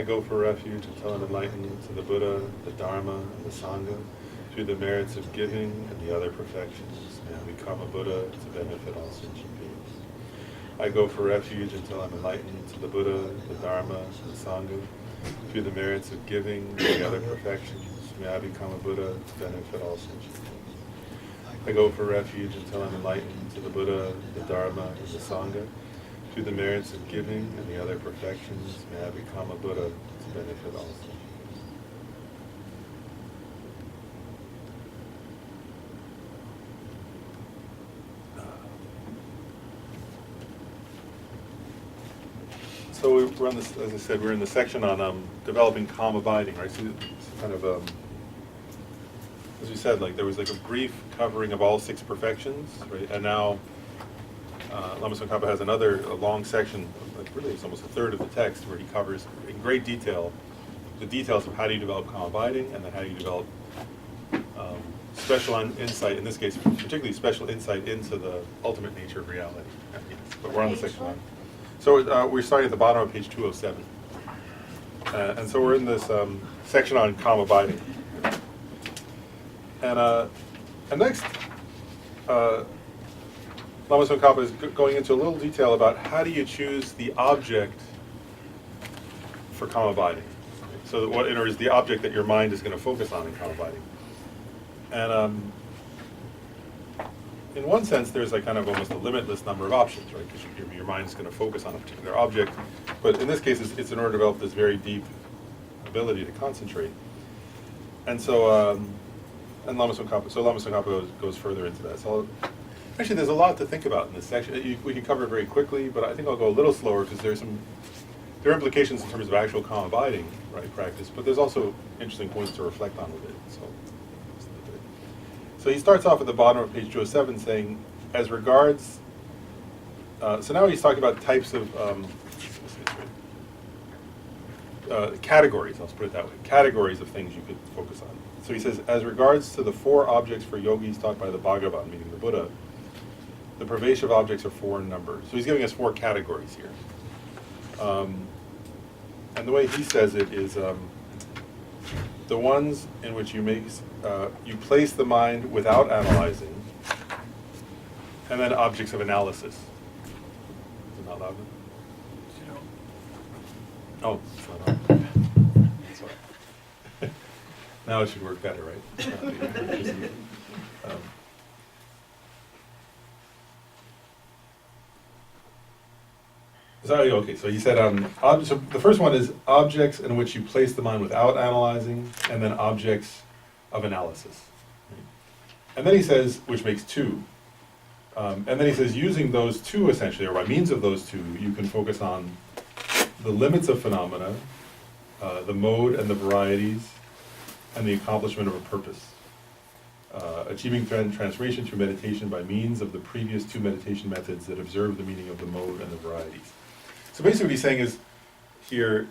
I go for refuge until I'm enlightened to the Buddha, the Dharma, and the Sangha, through the merits of giving and the other perfections. May I become a Buddha to benefit all sentient beings. I go for refuge until I'm enlightened to the Buddha, the Dharma, and the Sangha, through the merits of giving and the other perfections. May I become a Buddha to benefit all sentient beings. I go for refuge until I'm enlightened to the Buddha, the Dharma, and the Sangha, through the merits of giving and the other perfections. May I become a Buddha to benefit all sentient beings. So we're on this, as I said, we're in the section on developing calm abiding, right? So it's kind of, as we said, like there was like a brief covering of all 6 perfections, right? And now Lama Tsongkhapa has a long section, like really it's almost a third of the text, where he covers in great detail the details of how do you develop calm abiding, and then how do you develop special insight, in this case particularly special insight into the ultimate nature of reality. But we're on the section on. So we're starting at the bottom of page 207. And so we're in this section on calm abiding. And next, Lama Tsongkhapa is going into a little detail about how do you choose the object for calm abiding. So what is the object that your mind is going to focus on in calm abiding. And in one sense, there's like kind of almost a limitless number of options, right? Because your mind is going to focus on a particular object. But in this case, it's in order to develop this very deep ability to concentrate. And so, and Lama Tsongkhapa goes further into that. So actually, there's a lot to think about in this section. We can cover it very quickly, but I think I'll go a little slower because there are implications in terms of actual calm abiding, right, practice. But there's also interesting points to reflect on with it. So he starts off at the bottom of page 207 saying, as regards, so now he's talking about types of categories, let's put it that way, categories of things you could focus on. So he says, as regards to the 4 objects for yogis taught by the Bhagavan, meaning the Buddha, the pervasive objects are 4 in number. So he's giving us 4 categories here. And the way he says it is the ones in which you place the mind without analyzing, and then objects of analysis. Is it not loud enough? Oh, it's not on. That's all right. Now it should work better, right? Okay, so he said, so the first one is objects in which you place the mind without analyzing, and then objects of analysis. Right? And then he says, which makes 2. And then he says, using those 2 essentially, or by means of those 2, you can focus on the limits of phenomena, the mode and the varieties, and the accomplishment of a purpose. Achieving transformation through meditation by means of the previous 2 meditation methods that observe the meaning of the mode and the varieties. So basically what he's saying is here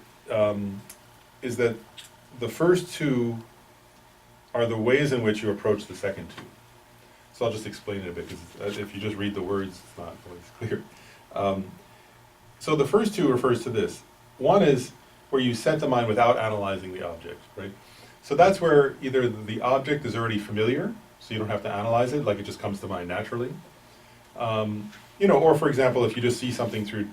is that the first 2 are the ways in which you approach the second 2. So I'll just explain it a bit, because if you just read the words, it's not always clear. So the first 2 refers to this. One is where you set the mind without analyzing the object, right? So that's where either the object is already familiar, so you don't have to analyze it, like it just comes to mind naturally. Or for example, if you just see something through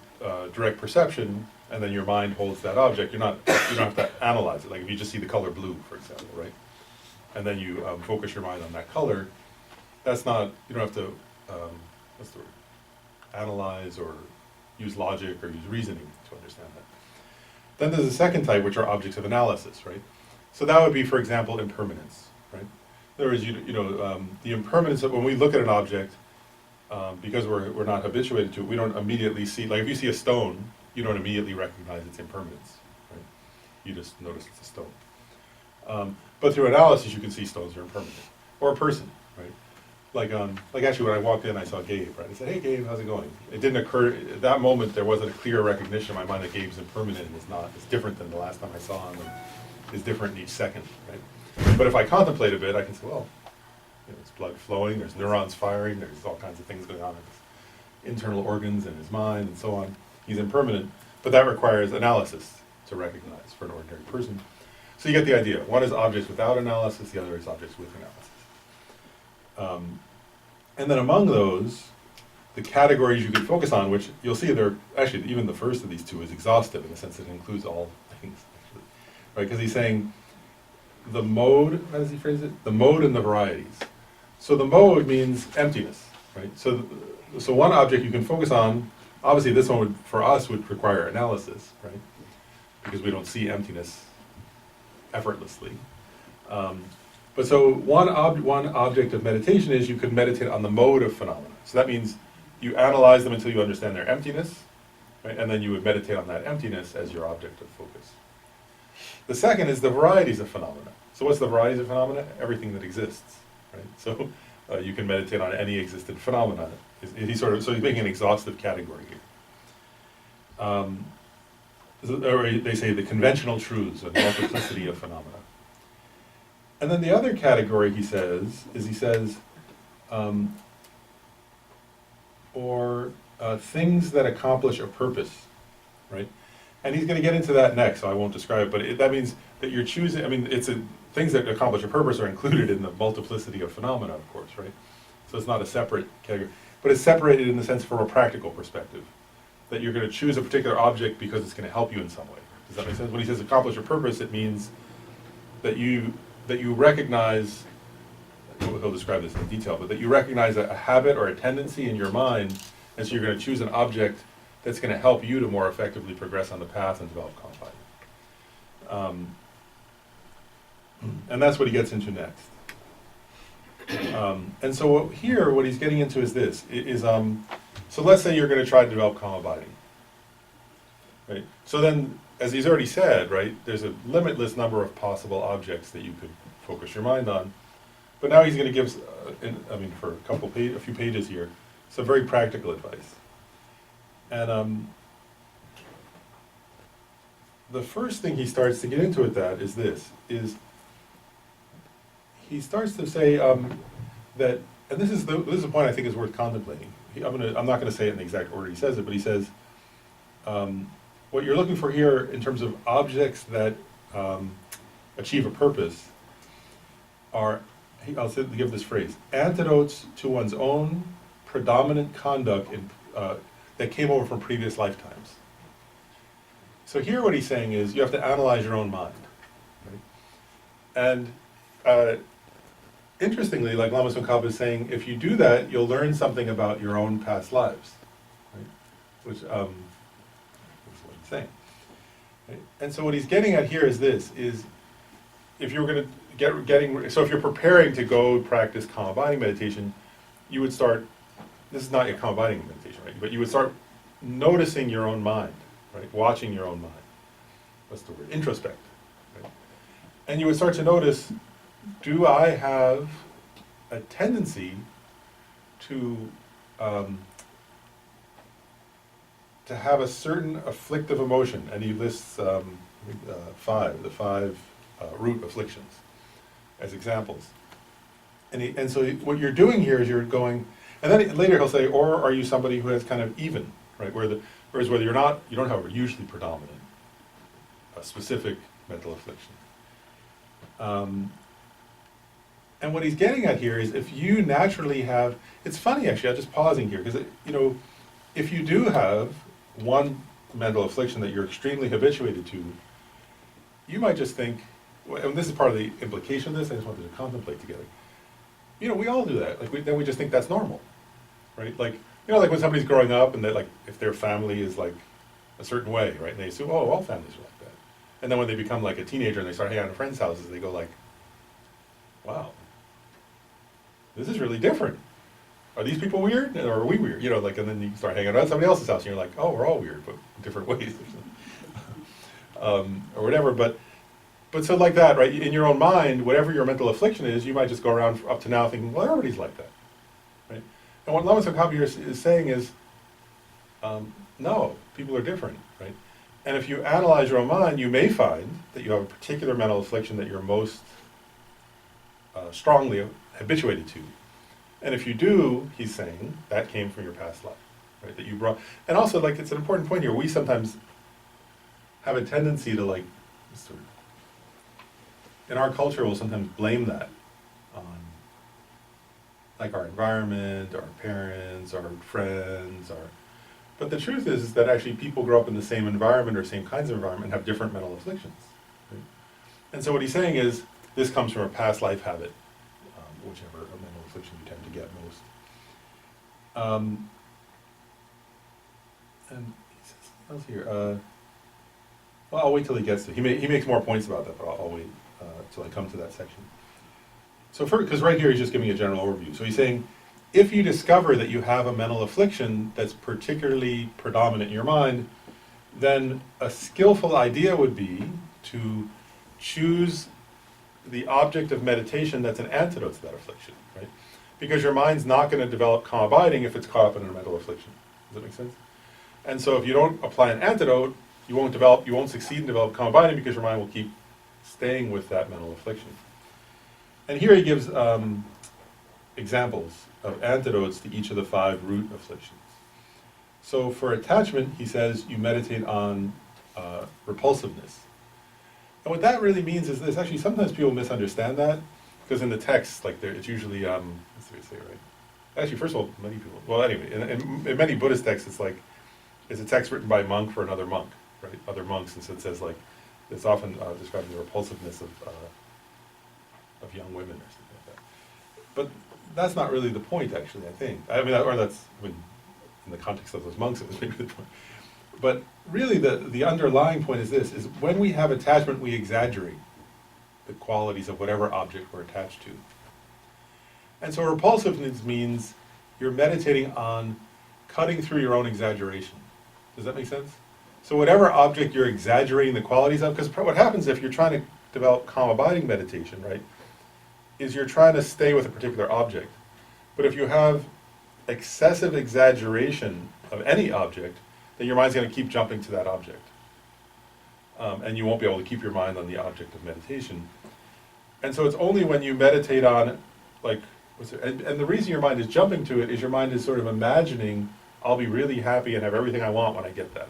direct perception, and then your mind holds that object, you don't have to analyze it. Like if you just see the color blue, for example, right? And then you focus your mind on that color, you don't have to, what's the word? Analyze or use logic or use reasoning to understand that. Then there's a second type, which are objects of analysis, right? So that would be, for example, impermanence, right? In other words, the impermanence of when we look at an object, because we're not habituated to it, we don't immediately see, like if you see a stone, you don't immediately recognize its impermanence, right? You just notice it's a stone. But through analysis, you can see stones are impermanent. Or a person, right? Like actually when I walked in, I saw Gabe, right? I said, hey Gabe, how's it going? It didn't occur, at that moment, there wasn't a clear recognition in my mind that Gabe's impermanent and it's different than the last time I saw him, and is different in each second, right? But if I contemplate a bit, I can say, well, there's blood flowing, there's neurons firing, there's all kinds of things going on in his internal organs and his mind and so on. He's impermanent, but that requires analysis. to recognize for an ordinary person. So you get the idea. One is objects without analysis, the other is objects with analysis. And then among those, the categories you could focus on, which you'll see they're, actually even the first of these two is exhaustive in the sense that it includes all things, actually. Right, because he's saying the mode, how does he phrase it? The mode and the varieties. So the mode means emptiness, right? So one object you can focus on, obviously this one would, for us, would require analysis, right? Because we don't see emptiness effortlessly. But so one object of meditation is you could meditate on the mode of phenomena. So that means you analyze them until you understand their emptiness, right? And then you would meditate on that emptiness as your object of focus. The second is the varieties of phenomena. So what's the varieties of phenomena? Everything that exists, right? So you can meditate on any existent phenomena. So he's making an exhaustive category here. Or they say the conventional truths of multiplicity of phenomena. And then the other category he says, things that accomplish a purpose, right? And he's going to get into that next, so I won't describe it, but that means that you're choosing, things that accomplish a purpose are included in the multiplicity of phenomena, of course, right? So it's not a separate category, but it's separated in the sense from a practical perspective, that you're going to choose a particular object because it's going to help you in some way. Does that make sense? When he says accomplish a purpose, it means that you recognize, he'll describe this in detail, but that you recognize a habit or a tendency in your mind, and so you're going to choose an object that's going to help you to more effectively progress on the path and develop confidence. And that's what he gets into next. And so what he's getting into is this, so let's say you're going to try to develop calm abiding. Right? So then, as he's already said, right, there's a limitless number of possible objects that you could focus your mind on. But now he's going to give, for a few pages here, some very practical advice. And the first thing he starts to get into with that is this, he starts to say that, and this is a point I think is worth contemplating. I'm not going to say it in the exact order he says it, but he says, what you're looking for here in terms of objects that achieve a purpose are, I'll give this phrase, antidotes to one's own predominant conduct that came over from previous lifetimes. So here what he's saying is you have to analyze your own mind. Right? And interestingly, like Lama Tsongkhapa is saying, if you do that, you'll learn something about your own past lives. Right? Which is what he's saying. Right? And so what he's getting at here is this, is if you're going to so if you're preparing to go practice calm abiding meditation, you would start, this is not your calm abiding meditation, right? But you would start noticing your own mind, right? Watching your own mind. What's the word? Introspect. Right? And you would start to notice, do I have a tendency to have a certain afflictive emotion? And he lists the five root afflictions as examples. And so what you're doing here is you're going, and then later he'll say, or are you somebody who has kind of even, right? Whereas whether you don't have a usually predominant, a specific mental affliction. And what he's getting at here is if you naturally have, it's funny actually, I'm just pausing here, because if you do have one mental affliction that you're extremely habituated to, you might just think, and this is part of the implication of this, I just wanted to contemplate together. We all do that. Then we just think that's normal, right? Like when somebody's growing up and that if their family is like a certain way, right? And they assume, oh, all families are like that. And then when they become like a teenager and they start hanging out at friends' houses, they go like, wow, this is really different. Are these people weird, or are we weird? And then you start hanging out at somebody else's house, and you're like, oh, we're all weird, but in different ways, or whatever. But so like that, right? In your own mind, whatever your mental affliction is, you might just go around up to now thinking, well, everybody's like that, right? And what Lama Tsongkhapa here is saying is, no, people are different, right? And if you analyze your own mind, you may find that you have a particular mental affliction that you're most strongly habituated to. And if you do, he's saying, that came from your past life, right? That you brought, and also it's an important point here, we sometimes have a tendency to like, sort of, in our culture, we'll sometimes blame that on like our environment, our parents, our friends, but the truth is that actually people grow up in the same environment or same kinds of environment and have different mental afflictions. Right? And so what he's saying is, this comes from a past life habit, whichever mental affliction you tend to get most. And he says something else here. Well, I'll wait till he gets to it. He makes more points about that, but I'll wait till I come to that section. So because right here he's just giving a general overview. So he's saying, if you discover that you have a mental affliction that's particularly predominant in your mind, then a skillful idea would be to choose the object of meditation that's an antidote to that affliction, right? Because your mind's not going to develop calm abiding if it's caught up in a mental affliction. Does that make sense? And so if you don't apply an antidote, you won't succeed in developing calm abiding because your mind will keep staying with that mental affliction. And here he gives examples of antidotes to each of the 5 root afflictions. So for attachment, he says you meditate on repulsiveness. And what that really means is this. Actually, sometimes people misunderstand that, because in the text, like it's usually, let's see what I say, right? Actually, first of all, many people, well anyway, in many Buddhist texts, it's like, it's a text written by a monk for another monk, right? Other monks, and so it says like, it's often describing the repulsiveness of young women or something like that. But that's not really the point, actually, I think. I mean, in the context of those monks, it was maybe the point. But really, the underlying point is this, is when we have attachment, we exaggerate the qualities of whatever object we're attached to. And so repulsiveness means you're meditating on cutting through your own exaggeration. Does that make sense? So whatever object you're exaggerating the qualities of, because what happens if you're trying to develop calm abiding meditation, right, is you're trying to stay with a particular object. But if you have excessive exaggeration of any object, then your mind's going to keep jumping to that object. And you won't be able to keep your mind on the object of meditation. And so it's only when you meditate on, like, and the reason your mind is jumping to it is your mind is sort of imagining, I'll be really happy and have everything I want when I get that.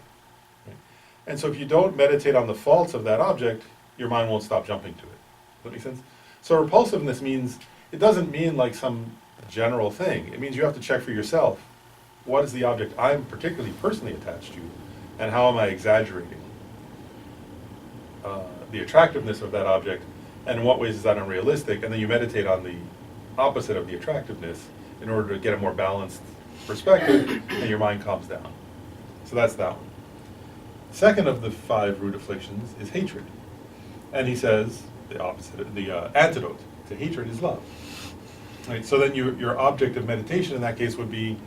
Right? And so if you don't meditate on the faults of that object, your mind won't stop jumping to it. Does that make sense? So repulsiveness means, it doesn't mean like some general thing. It means you have to check for yourself, what is the object I'm particularly personally attached to, and how am I exaggerating the attractiveness of that object, and in what ways is that unrealistic, and then you meditate on the opposite of the attractiveness in order to get a more balanced perspective, and your mind calms down. So that's that one. Second of the 5 root afflictions is hatred. And he says the opposite, the antidote to hatred is love. Right? So then your object of meditation in that case would be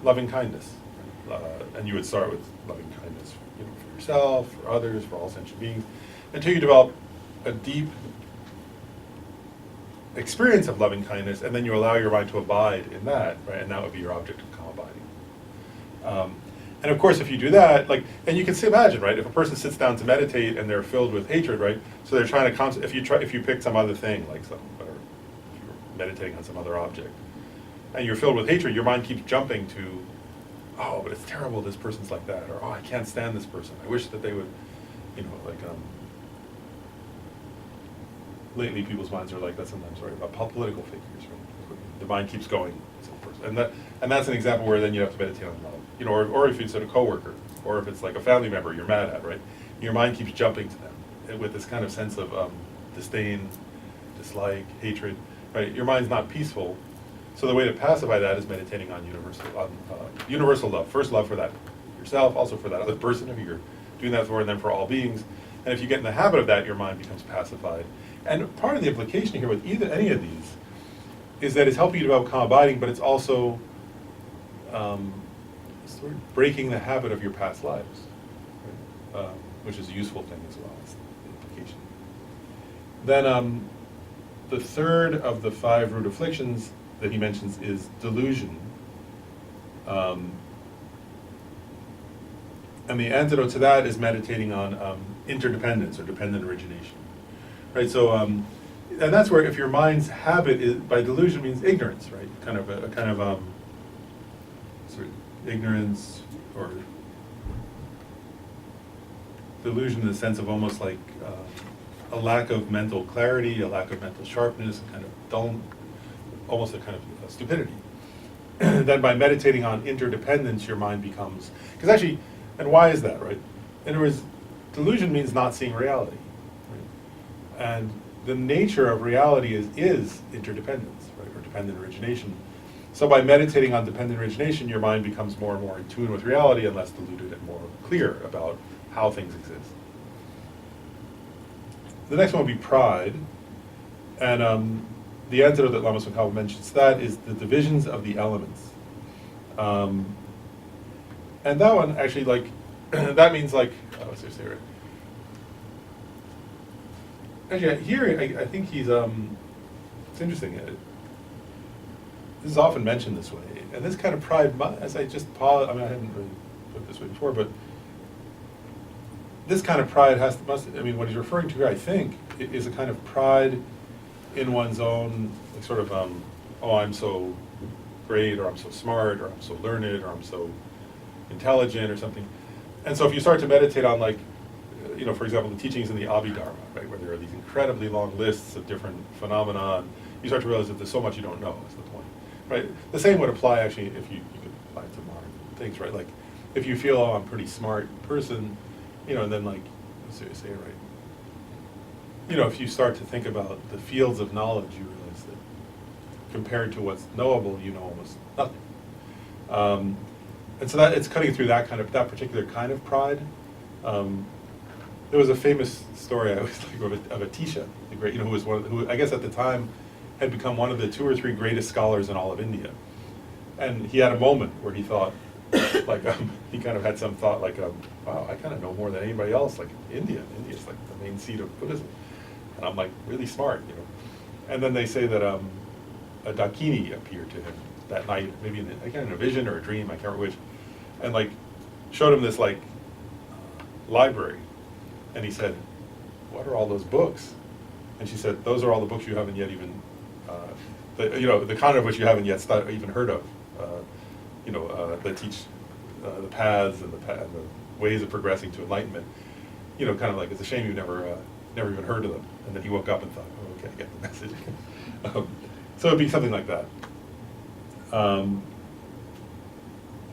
loving kindness. And you would start with loving kindness, for yourself, for others, for all sentient beings, until you develop a deep experience of loving kindness, and then you allow your mind to abide in that, right? And that would be your object of calm abiding. And of course, if you do that, and you can imagine, right? If a person sits down to meditate and they're filled with hatred, right? So they're trying to if you pick some other thing, like if you're meditating on some other object, and you're filled with hatred, your mind keeps jumping to, oh, but it's terrible this person's like that, or oh, I can't stand this person. I wish that they would, lately people's minds are like that sometimes, right, about political figures, right? The mind keeps going to the person. And that's an example where then you have to meditate on love. Or if it's a coworker, or if it's like a family member you're mad at, right? Your mind keeps jumping to them with this kind of sense of disdain, dislike, hatred, right? Your mind's not peaceful. So the way to pacify that is meditating on universal love. First, love for that yourself, also for that other person, if you're doing that for, and then for all beings. And if you get in the habit of that, your mind becomes pacified. And part of the implication here with any of these is that it's helping you develop calm abiding, but it's also sort of breaking the habit of your past lives, right? Which is a useful thing as well. That's the implication. Then the third of the 5 root afflictions that he mentions is delusion. And the antidote to that is meditating on interdependence or dependent origination. Right, so, and that's where if your mind's habit is, by delusion means ignorance, right? Kind of sort of ignorance, or delusion in the sense of almost like a lack of mental clarity, a lack of mental sharpness, kind of dull, almost a kind of stupidity. Then by meditating on interdependence, your mind becomes, because actually, and why is that, right? In other words, delusion means not seeing reality, right? And the nature of reality is interdependence, right, or dependent origination. So by meditating on dependent origination, your mind becomes more and more in tune with reality and less deluded and more clear about how things exist. The next one would be pride. And the antidote that Lama Tsongkhapa mentions that is the divisions of the elements. And that one actually, like, that means like, oh, what's this here? Actually, here, I think he's, it's interesting. This is often mentioned this way. And this kind of pride, as I just pause, I mean, I hadn't really put it this way before, but this kind of pride I mean, what he's referring to here, I think, is a kind of pride in one's own, like sort of, oh, I'm so great, or I'm so smart, or I'm so learned, or I'm so intelligent, or something. And so if you start to meditate on, like, you know, for example, the teachings in the Abhidharma, right, where there are these incredibly long lists of different phenomena, you start to realize that there's so much you don't know, is the point, right? The same would apply, actually, if you could apply it to modern things, right? Like, if you feel, oh, I'm a pretty smart person, you know, and then, like, let's say, right, you know, if you start to think about the fields of knowledge, you realize that compared to what's knowable, you know almost nothing. And so that it's cutting through that particular kind of pride. There was a famous story I always like of Atisha, the great, you know, who I guess at the time had become one of the 2 or 3 greatest scholars in all of India. And he had a moment where he thought, like, he kind of had some thought, like, wow, I kind of know more than anybody else. Like, India's like the main seat of Buddhism, and I'm like really smart, you know. And then they say that a Dakini appeared to him that night, maybe in a vision or a dream, I can't remember which, and like showed him this like library, and he said, "What are all those books?" And she said, "Those are all the books you haven't yet even, you know, the kind of which you haven't yet even heard of, you know, that teach the paths and the ways of progressing to enlightenment. You know, kind of like it's a shame you've never even heard of them." And then he woke up and thought, "Oh, okay, I get the message." So it'd be something like that.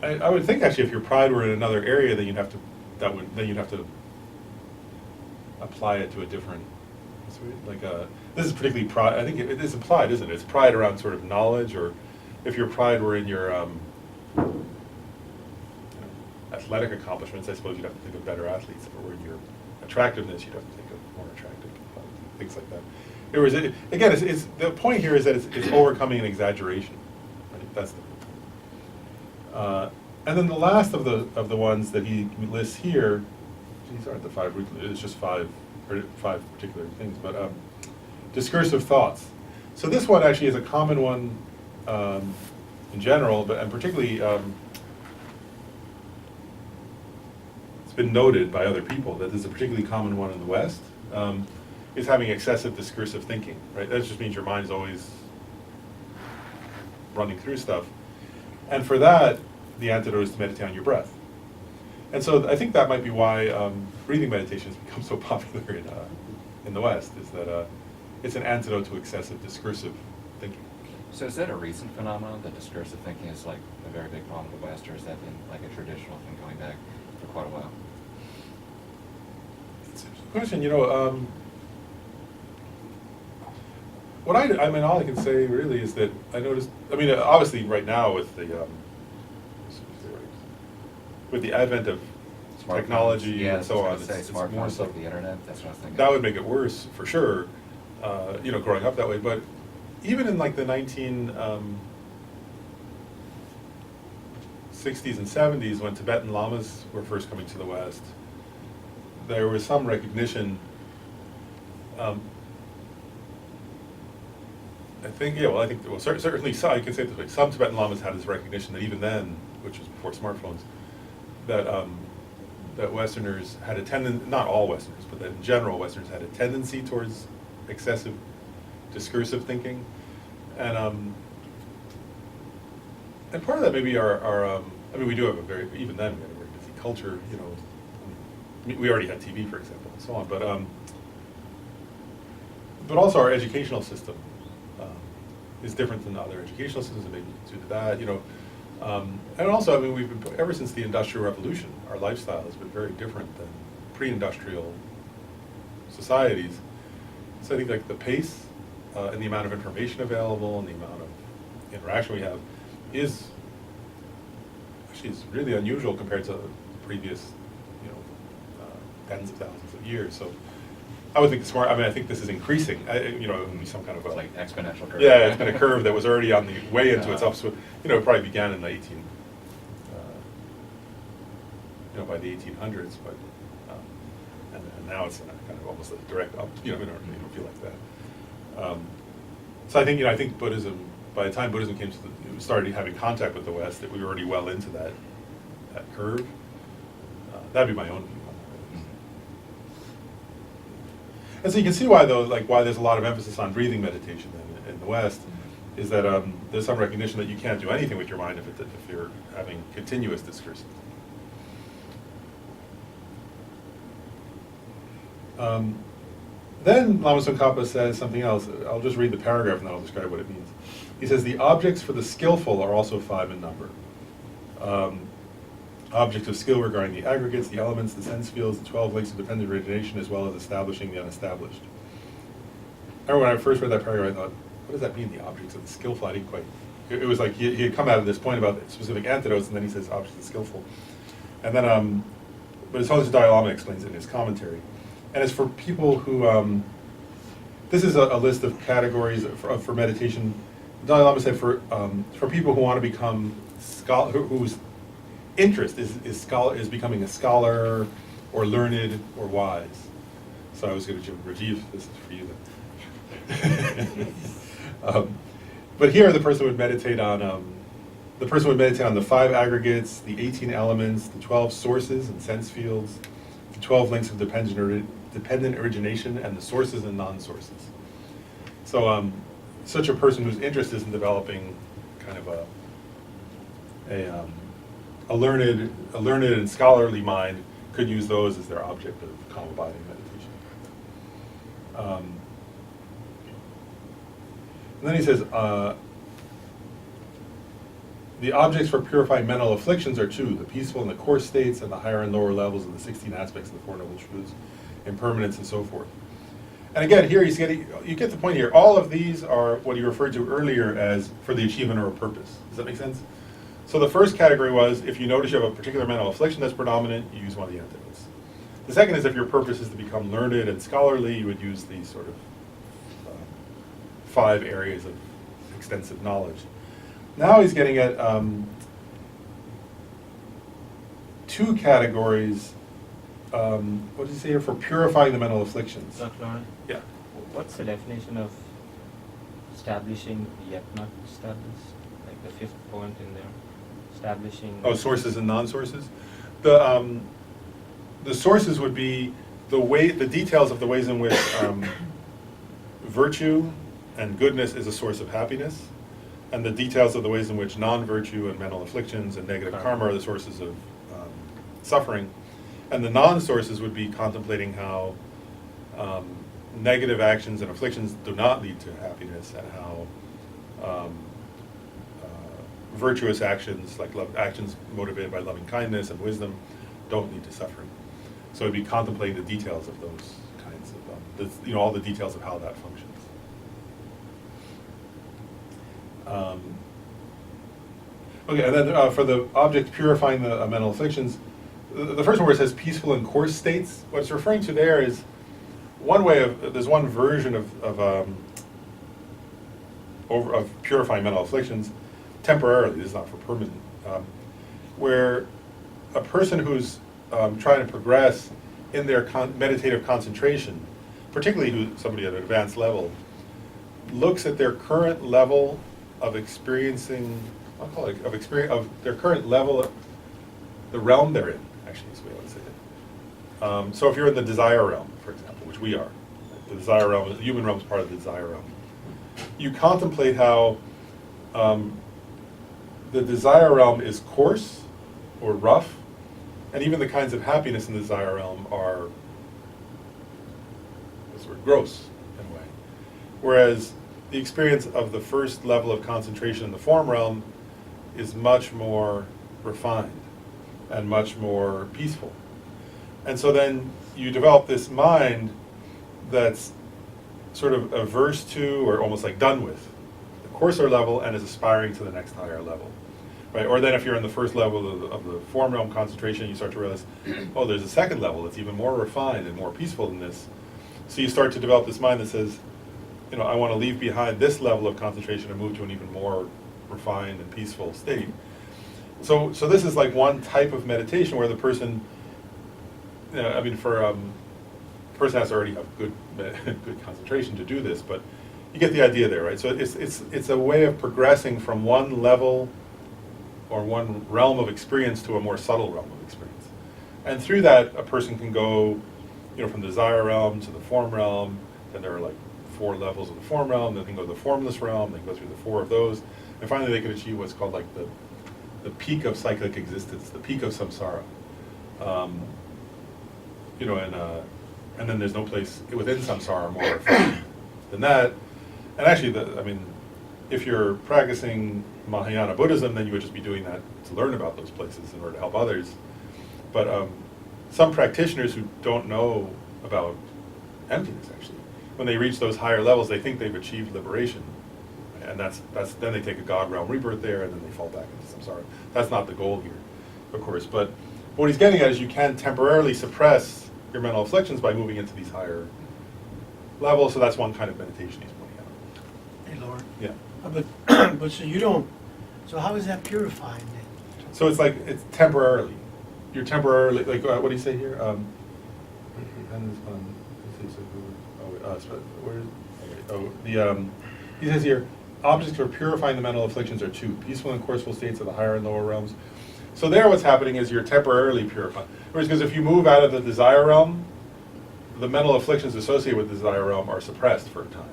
I would think actually, if your pride were in another area, then you'd have to apply it to a different. Like this is particularly pride. I think it is implied, isn't it? It's pride around sort of knowledge, or if your pride were in your you know, athletic accomplishments, I suppose you'd have to think of better athletes. If it were in your attractiveness, you'd have to think of more attractive things like that. Again, it's the point here is that it's overcoming an exaggeration. Right? That's the point. And then the last of the ones that he lists here, these aren't the 5. It's just 5 particular things, but discursive thoughts. So this one actually is a common one in general, and particularly it's been noted by other people that this is a particularly common one in the West. Is having excessive discursive thinking, right? That just means your mind is always running through stuff. And for that, the antidote is to meditate on your breath. And so I think that might be why breathing meditation has become so popular in the West, is that it's an antidote to excessive discursive thinking. So is that a recent phenomenon, that discursive thinking is like a very big problem in the West, or has that been like a traditional thing going back for quite a while? It's a question, you know, I mean, all I can say really is that I noticed, I mean, obviously right now with the advent of technology and so on, it's more so like the internet, that's what I was thinking. That would make it worse, for sure, you know, growing up that way. But even in like the 1960s and 70s, when Tibetan Lamas were first coming to the West, there was some recognition, I think, certainly, I can say it this way, some Tibetan Lamas had this recognition that even then, which was before smartphones, that Westerners had a tendency, not all Westerners, but that in general Westerners had a tendency towards excessive discursive thinking. And part of that maybe I mean, we do have even then, we had a very busy culture, you know, we already had TV, for example, and so on. But also our educational system is different than other educational systems, and maybe due to that, and also, I mean, we've been, ever since the Industrial Revolution, our lifestyle has been very different than pre-industrial societies. So I think like the pace and the amount of information available and the amount of interaction we have is really unusual compared to previous, tens of thousands of years. So I would think I think this is increasing. It would be some kind of It's like exponential curve. Yeah, it's been a curve that was already on the way into its upswing. It probably began in the by the 1800s, but and now it's kind of almost a direct up. We don't feel like that. So I think Buddhism. By the time Buddhism came started having contact with the West, that we were already well into that curve. That'd be my own view on that. And so you can see why, though, why there's a lot of emphasis on breathing meditation in the West, is that there's some recognition that you can't do anything with your mind if you're having continuous discursive. Then Lama Tsongkhapa says something else. I'll just read the paragraph and then I'll describe what it means. He says, the objects for the skillful are also 5 in number. Objects of skill regarding the aggregates, the elements, the sense fields, the 12 links of dependent origination, as well as establishing the unestablished. I remember when I first read that paragraph, I thought, what does that mean, the objects of the skillful? I didn't quite. It was like he had come out of this point about specific antidotes, and then he says objects of the skillful. And then, but his Holiness Dalai Lama explains it in his commentary. And it's for people who, this is a list of categories for meditation. Dalai Lama said for people who want to become whose interest is becoming a scholar or learned or wise. So I was going to Rajiv, this is for you then. But here the person would meditate on the 5 aggregates, the 18 elements, the 12 sources and sense fields, the 12 links of dependent origination, and the sources and non-sources. So such a person whose interest is in developing kind of a learned and scholarly mind could use those as their object of calm abiding meditation. And then he says, the objects for purifying mental afflictions are 2, the peaceful and the coarse states, and the higher and lower levels of the 16 aspects of the Four Noble Truths, impermanence and so forth. And again, here you get the point here. All of these are what he referred to earlier as for the achievement of a purpose. Does that make sense? So the first category was, if you notice you have a particular mental affliction that's predominant, you use one of the antidotes. The second is, if your purpose is to become learned and scholarly, you would use these sort of 5 areas of extensive knowledge. Now he's getting at 2 categories. What does he say here? For purifying the mental afflictions. Dr. Lawrence, Yeah. what's the definition of establishing yet not established? Like the 5th point in there, establishing. Oh, sources and non-sources. The sources would be the details of the ways in which virtue and goodness is a source of happiness, and the details of the ways in which non-virtue and mental afflictions and negative karma are the sources of suffering. And the non-sources would be contemplating how negative actions and afflictions do not lead to happiness, and how virtuous actions, like actions motivated by loving kindness and wisdom, don't lead to suffering. So it'd be contemplating the details of those kinds of, all the details of how that functions. Okay, and then for the object purifying the mental afflictions, the first one where it says peaceful and coarse states, what it's referring to there is there's one version of purifying mental afflictions temporarily. This is not for permanent, where a person who's trying to progress in their meditative concentration, particularly somebody at an advanced level, looks at their current level of experiencing, of their current level, the realm they're in, actually is the way I would say it. So if you're in the desire realm, for example, which we are, the desire realm, the human realm is part of the desire realm, you contemplate how the desire realm is coarse or rough, And even the kinds of happiness in the desire realm are sort of gross in a way. Whereas the experience of the first level of concentration in the form realm is much more refined and much more peaceful. And so then you develop this mind that's sort of averse to, or almost like done with, the coarser level and is aspiring to the next higher level. Right? Or then if you're in the first level of the form realm concentration, you start to realize, oh, there's a second level that's even more refined and more peaceful than this. So you start to develop this mind that says, you know, I want to leave behind this level of concentration and move to an even more refined and peaceful state. So this is like one type of meditation where the person, you know, I mean, for the person has to already have good concentration to do this, but you get the idea there, right? So it's a way of progressing from one level or one realm of experience to a more subtle realm of experience. And through that, a person can go, you know, from the desire realm to the form realm, then there are like 4 levels of the form realm, then they can go to the formless realm, they can go through the 4 of those, and finally they can achieve what's called like the peak of cyclic existence, the peak of samsara. You know, and then there's no place within samsara more refined than that. And actually, I mean, if you're practicing Mahayana Buddhism, then you would just be doing that to learn about those places in order to help others. But some practitioners who don't know about emptiness, actually, when they reach those higher levels, they think they've achieved liberation. And that's then they take a God realm rebirth there, and then they fall back into samsara. That's not the goal here, of course. But what he's getting at is you can temporarily suppress your mental afflictions by moving into these higher levels. So that's one kind of meditation he's pointing out. Hey, Lord. Yeah. But so you don't, so how is that purifying then? So it's like, it's temporarily. You're temporarily, like, what do you say here? He says here, objects for purifying the mental afflictions are 2, peaceful and coarse states of the higher and lower realms. So there what's happening is you're temporarily purifying. Whereas, because if you move out of the desire realm, the mental afflictions associated with the desire realm are suppressed for a time,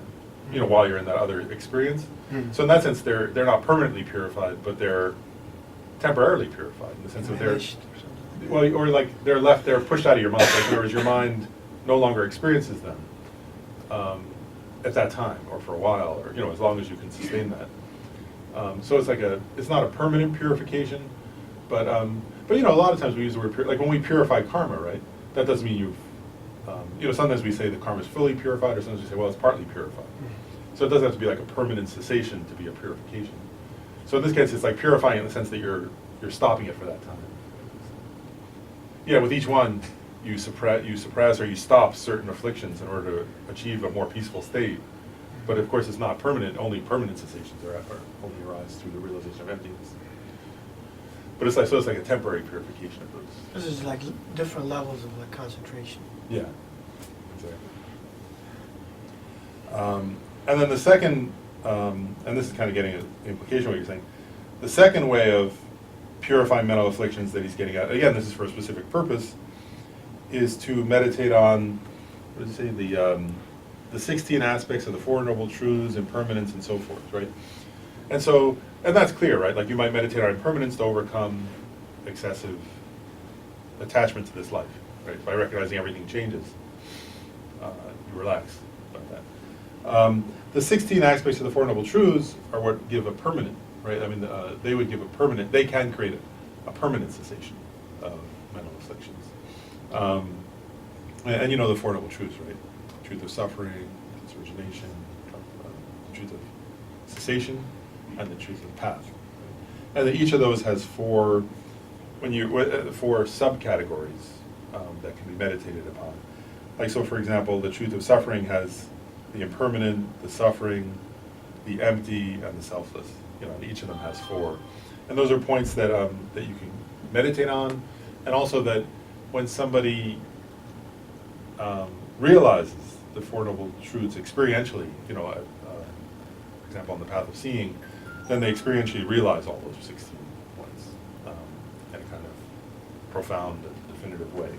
you know, while you're in that other experience. Mm. So in that sense, they're not permanently purified, but they're temporarily purified in the sense that they're, Diminished or something? well, or like they're pushed out of your mind. Like, in other words, your mind no longer experiences them at that time, or for a while, or, you know, as long as you can sustain that. So it's like it's not a permanent purification, but you know, a lot of times we use the word like when we purify karma, right? That doesn't mean you've, you know, sometimes we say the karma is fully purified, or sometimes we say, well, it's partly purified. So it doesn't have to be like a permanent cessation to be a purification. So in this case, it's like purifying in the sense that you're stopping it for that time. Yeah, with each one, you suppress or you stop certain afflictions in order to achieve a more peaceful state. But of course, it's not permanent. Only permanent cessations are only arise through the realization of emptiness. But it's like, so it's like a temporary purification of those. This is like different levels of like concentration. Yeah, exactly. And then the second, and this is kind of getting an implication of what you're saying, the second way of purifying mental afflictions that he's getting at, again, this is for a specific purpose, is to meditate on, what does he say, the 16 aspects of the Four Noble Truths, impermanence, and so forth, right? And so, and that's clear, right? Like you might meditate on impermanence to overcome excessive attachment to this life, right? By recognizing everything changes, you relax about that. The 16 aspects of the Four Noble Truths are what give a permanent, right? I mean, they would give a permanent, they can create a permanent cessation of mental afflictions. And you know the Four Noble Truths, right? Truth of suffering, its origination, truth of cessation, and the truth of the path. Right? And then each of those has 4 subcategories that can be meditated upon. Like, so for example, the truth of suffering has the impermanent, the suffering, the empty, and the selfless. You know, and each of them has 4. And those are points that that you can meditate on, and also that when somebody realizes the Four Noble Truths experientially, you know, for example, on the path of seeing, then they experientially realize all those 16 points in a kind of profound and definitive way.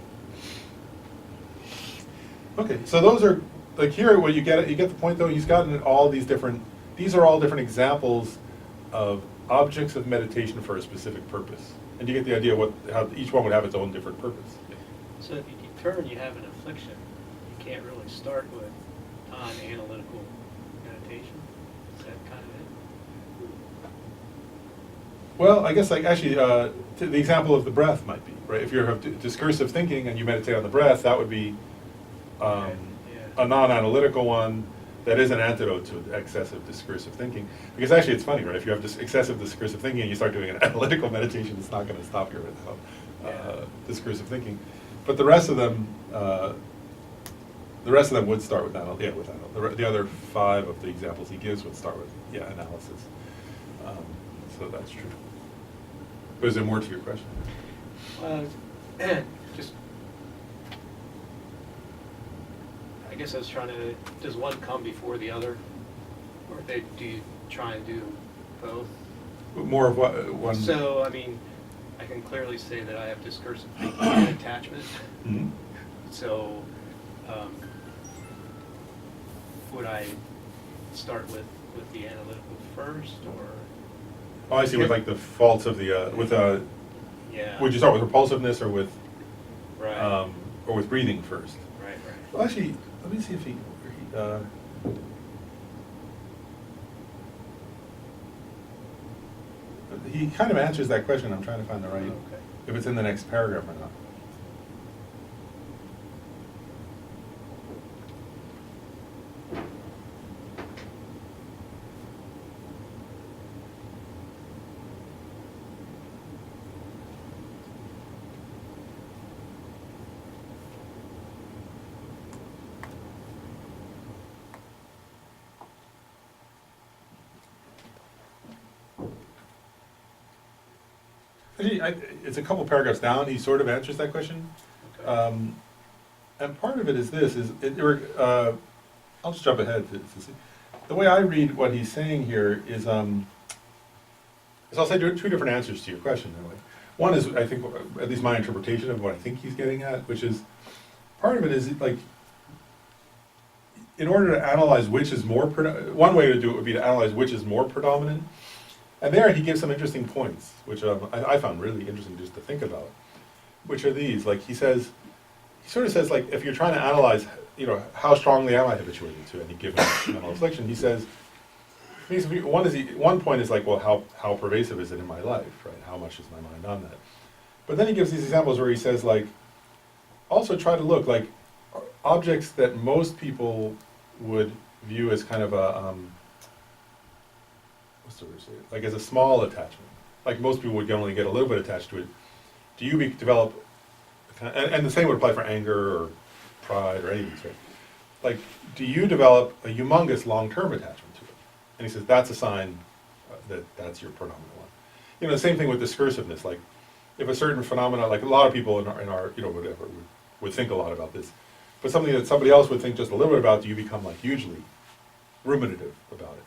Okay, so those are, like here, what you get the point though, he's gotten all these different, these are all different examples of objects of meditation for a specific purpose. And you get the idea how each one would have its own different purpose. So if you determine you have an affliction, you can't really start with non-analytical meditation? Is that kind of it? Well, I guess like actually, the example of the breath might be, right? If you have discursive thinking and you meditate on the breath, that would be Okay, yeah. a non-analytical one that is an antidote to excessive discursive thinking. Because actually it's funny, right? If you have excessive discursive thinking and you start doing an analytical meditation, it's not going to stop your discursive thinking. But the rest of them would start with analysis. The other 5 of the examples he gives would start with analysis. So that's true. But is there more to your question? Just, I guess I was trying to, does one come before the other? Or do you try and do both? More of what one? So, I mean, I can clearly say that I have discursive thinking and attachment. Mhm. So, would I start with the analytical first, or? Oh, I see. With like the faults of the Yeah. would you start with repulsiveness or with Right. or with breathing first? Right. Well, actually, let me see if he kind of answers that question. I'm trying to find the right, Okay. if it's in the next paragraph or not. Actually, it's a couple paragraphs down, he sort of answers that question. Okay. And part of it is this, I'll just jump ahead to see. The way I read what he's saying here is I'll say 2 different answers to your question in a way. One is, I think, at least my interpretation of what I think he's getting at, which is, part of it is like, in order to analyze which is more, one way to do it would be to analyze which is more predominant. And there he gives some interesting points, which I found really interesting just to think about, which are these. Like he sort of says, like, if you're trying to analyze, how strongly am I habituated to any given mental affliction, he says, one point is like, well, how pervasive is it in my life, right? How much is my mind on that? But then he gives these examples where he says, like, also try to look, like, objects that most people would view as kind of a, what's the word to say it? Like as a small attachment. Like most people would generally get a little bit attached to it. Do you develop, and the same would apply for anger or pride or any of these, right? Like, do you develop a humongous long-term attachment to it? And he says that's a sign that that's your predominant one. The same thing with discursiveness. Like, if a certain phenomena, like a lot of people in our whatever, would think a lot about this, but something that somebody else would think just a little bit about, do you become like hugely ruminative about it?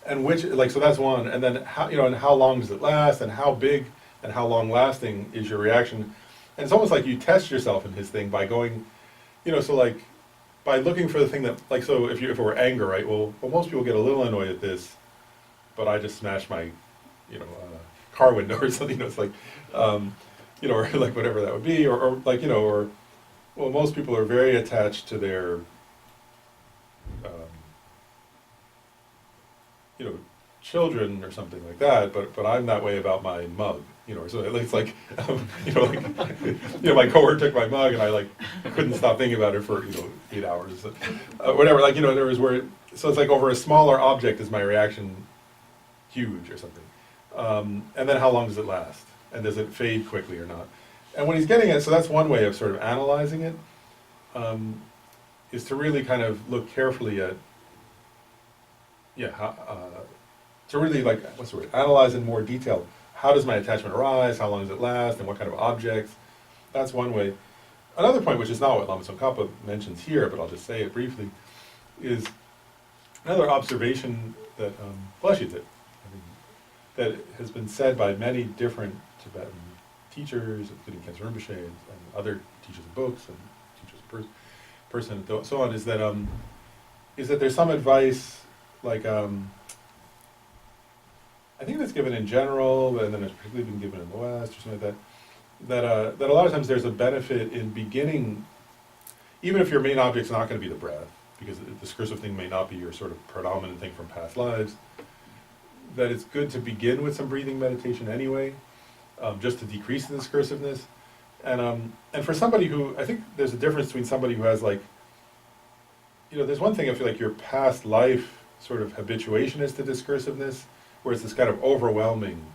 And which, like, so that's one. And then how, and how long does it last, and how big and how long lasting is your reaction? And it's almost like you test yourself in his thing by going, so like, by looking for the thing that, like, so if it were anger, right? Well, most people get a little annoyed at this, but I just smashed my, car window or something. It's like, or like whatever that would be, or like, well, most people are very attached to their, children or something like that, but I'm that way about my mug, so it's like, my coworker took my mug and I couldn't stop thinking about it for, 8 hours, whatever, there was so it's like over a smaller object is my reaction huge or something. And then how long does it last? And does it fade quickly or not? And when he's getting at, so that's one way of sort of analyzing it, is to really kind of look carefully at, to really analyze in more detail, how does my attachment arise, how long does it last, and what kind of objects? That's one way. Another point, which is not what Lama Tsongkhapa mentions here, but I'll just say it briefly, is another observation that Bleshit did, that has been said by many different Tibetan teachers, including Khyentse Rinpoche and other teachers of books and teachers of person and so on, is that there's some advice like I think that's given in general, and then it's particularly been given in the West or something like that, that a lot of times there's a benefit in beginning, even if your main object's not going to be the breath, because the discursive thing may not be your sort of predominant thing from past lives, that it's good to begin with some breathing meditation anyway, just to decrease the discursiveness. And for somebody who, I think there's a difference between somebody who has like, there's one thing I feel like your past life sort of habituation is to discursiveness, where it's this kind of overwhelming,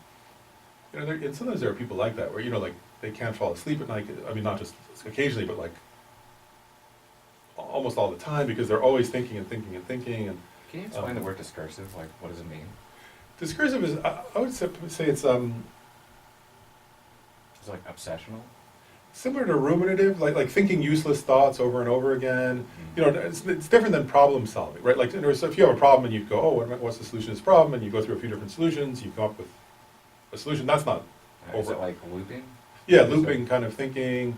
and sometimes there are people like that, where, like, they can't fall asleep at night, I mean, not just occasionally, but like, almost all the time, because they're always thinking and thinking and thinking, and Can you explain the word discursive? Like, what does it mean? discursive is, I would say it's, Is it like obsessional? similar to ruminative, like thinking useless thoughts over and over again. Mm-hmm. It's different than problem solving, right? Like, so if you have a problem and you go, oh, what's the solution to this problem, and you go through a few different solutions, you come up with a solution. That's not Is over. it like looping? Yeah, Is it- looping kind of thinking.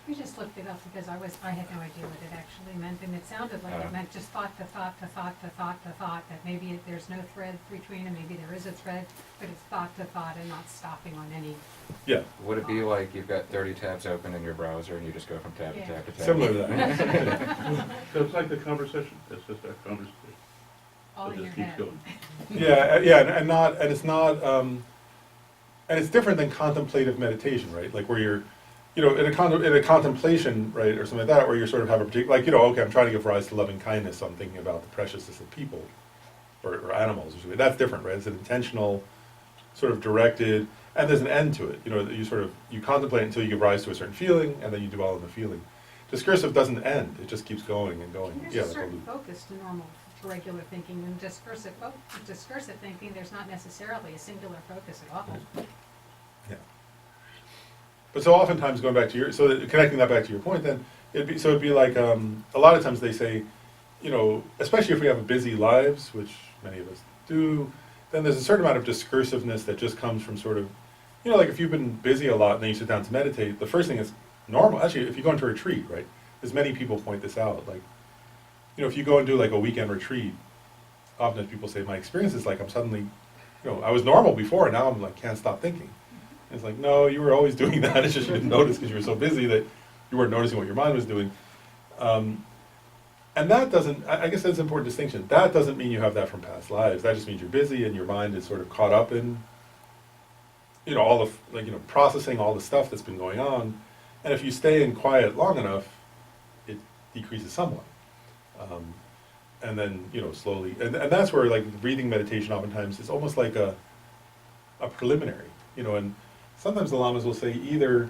We just looked it up because I had no idea what it actually meant, and it sounded like it meant just thought to thought to thought to thought to thought, that maybe there's no thread between them, maybe there is a thread, but it's thought to thought and not stopping on any. Yeah, Would it be like you've got 30 tabs open in your browser and you just go from tab to Yeah. tab to tab? similar to that. So it's like the conversation, it's just a conversation. All It in your just keeps head. going. Yeah, and it's not, and it's different than contemplative meditation, right? Like where you're, in a contemplation, right, or something like that, where you sort of have a particular, like, okay, I'm trying to give rise to loving kindness, so I'm thinking about the preciousness of people or animals or something. That's different, right? It's an intentional, sort of directed, and there's an end to it. You contemplate until you give rise to a certain feeling, and then you dwell on the feeling. Discursive doesn't end; it just keeps going and going. And Yeah, there's a like a certain loop. focus to normal, to regular thinking, and discursive thinking, there's not necessarily a singular focus at all. Yeah. But so oftentimes going back to connecting that back to your point, then it'd be like a lot of times they say, especially if we have busy lives, which many of us do, then there's a certain amount of discursiveness that just comes from sort of, like if you've been busy a lot and then you sit down to meditate, the first thing is normal. Actually, if you go into a retreat, right, as many people point this out, like, if you go and do like a weekend retreat, often people say, my experience is like I'm suddenly, I was normal before and now I'm like, can't stop thinking. And it's like, no, you were always doing that. It's just you didn't notice because you were so busy that you weren't noticing what your mind was doing. And that doesn't, I guess that's an important distinction. That doesn't mean you have that from past lives. That just means you're busy and your mind is sort of caught up in, all the, processing all the stuff that's been going on. And if you stay in quiet long enough, it decreases somewhat. And then, slowly, and that's where like breathing meditation oftentimes is almost like a preliminary, and sometimes the lamas will say either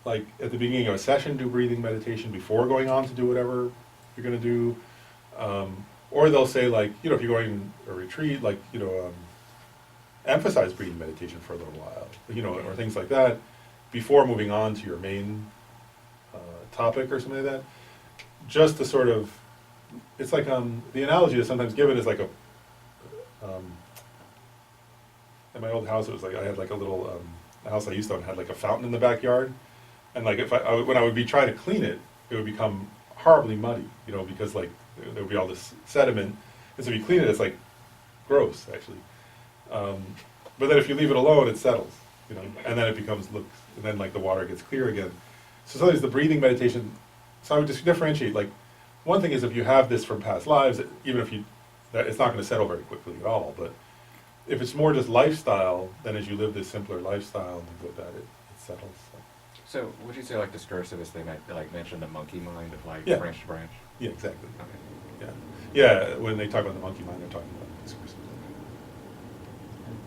like at the beginning of a session do breathing meditation before going on to do whatever you're going to do, or they'll say like, if you're going a retreat, like, emphasize breathing meditation for a little while, or things like that before moving on to your main topic or something like that, just to sort of, it's like the analogy that's sometimes given is like in my old house, it was like I had like a little the house I used to own had like a fountain in the backyard, and like if when I would be trying to clean it, it would become horribly muddy, because like there would be all this sediment, and so if you clean it, it's like gross actually. But then if you leave it alone, it settles, and then it becomes and then like the water gets clear again. So sometimes the breathing meditation. So I would just differentiate like. One thing is if you have this from past lives, even if it's not going to settle very quickly at all, but if it's more just lifestyle, then as you live this simpler lifestyle and things like that, it settles. So would you say like discursive is they like mention the monkey mind of like Yeah. branch to branch? Yeah, exactly. Okay. Yeah, when they talk about the monkey mind, they're talking about discursive.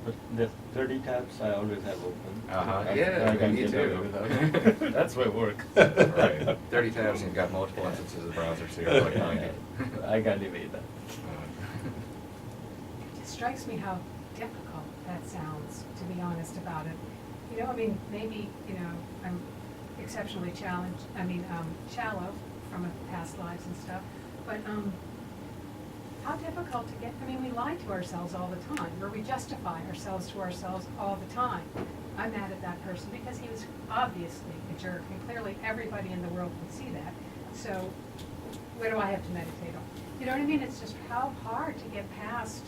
But the 30 tabs I always have open. Uh-huh. I- Yeah, I can't me get too. away without it. That's my work. Right. 30 tabs and you've got multiple instances of the browser, so you're like, I can't evade that. It strikes me how difficult that sounds, to be honest about it. Maybe, I'm exceptionally shallow from past lives and stuff, but, how difficult to get, we lie to ourselves all the time, or we justify ourselves to ourselves all the time. I'm mad at that person because he was obviously a jerk, and clearly everybody in the world can see that. So, what do I have to meditate on? You know what I mean? It's just how hard to get past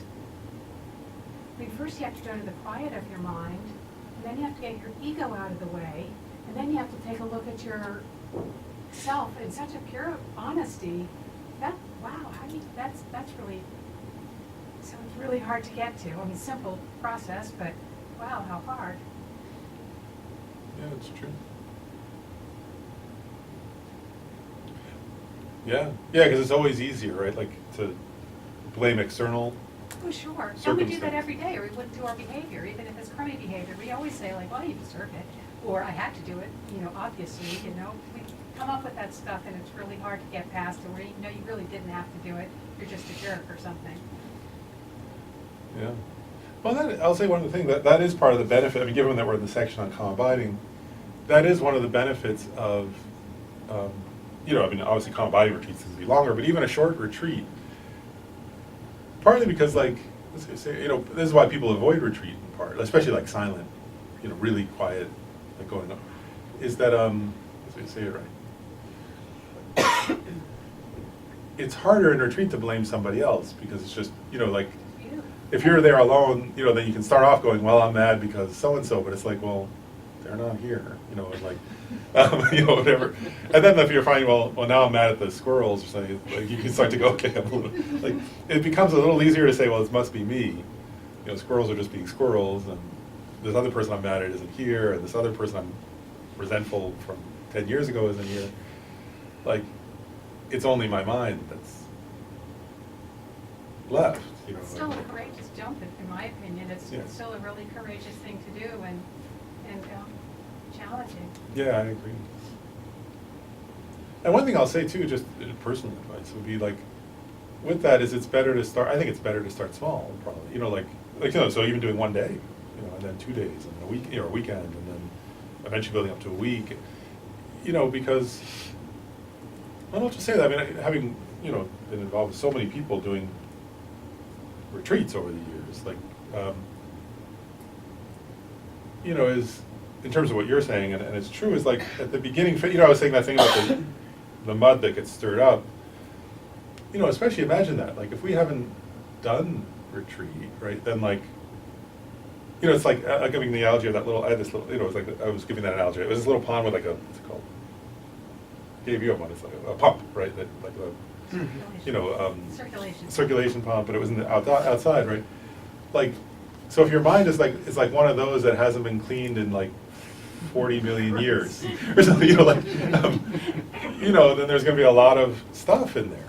I mean, first you have to go to the quiet of your mind, and then you have to get your ego out of the way, and then you have to take a look at yourself in such a pure honesty. Wow, how do you, that's really, so it's really hard to get to. I mean, simple process, but wow, how hard. Yeah, it's true. Yeah, because it's always easier, right? Like to blame external. Oh, sure. And we do that Circumstance. every day, or we wouldn't do our behavior, even if it's crummy behavior. We always say like, well, you deserve it, or I had to do it, obviously, We come up with that stuff and it's really hard to get past it, where you really didn't have to do it. You're just a jerk or something. Yeah. Well, I'll say one of the things, that is part of the benefit, I mean, given that we're in the section on calm abiding, that is one of the benefits of, I mean, obviously calm abiding retreats tend to be longer, but even a short retreat, partly because let's say, this is why people avoid retreat in part, especially like silent, really quiet, like going on, is that, let's say it right. It's harder in retreat to blame somebody else, because it's just, like, You. if you're there alone, then you can start off going, well, I'm mad because so-and-so, but it's like, well, they're not here, and like, whatever. And then if you're finding, well, now I'm mad at the squirrels or something, like you can start to go, okay, I'm a little, like, it becomes a little easier to say, well, it must be me. Squirrels are just being squirrels, and this other person I'm mad at isn't here, and this other person I'm resentful from 10 years ago isn't here. Like, it's only my mind that's left, It's still a courageous jump, in my opinion. It's Yeah. still a really courageous thing to do and challenging. Yeah, I agree. And one thing I'll say too, just personal advice, would be like, with that is it's better to start, I think it's better to start small, probably, so even doing one day, and then 2 days, and then a week, or a weekend, and then eventually building up to a week, because, I don't just say that, I mean, having, been involved with so many people doing retreats over the years, like, is, in terms of what you're saying, and it's true, is like, at the beginning, I was saying that thing about the mud that gets stirred up, especially imagine that, like, if we haven't done retreat, right, then like, it's like, I'm giving the analogy of that little, I had this little, it was like, I was giving that analogy, it was this little pond with like what's it called? Gave you one, it's like a pump, right, that, like a, circulation pump, but it was in the outside, right? Like, so if your mind is like one of those that hasn't been cleaned in like 40 million years, or something, then there's gonna be a lot of stuff in there,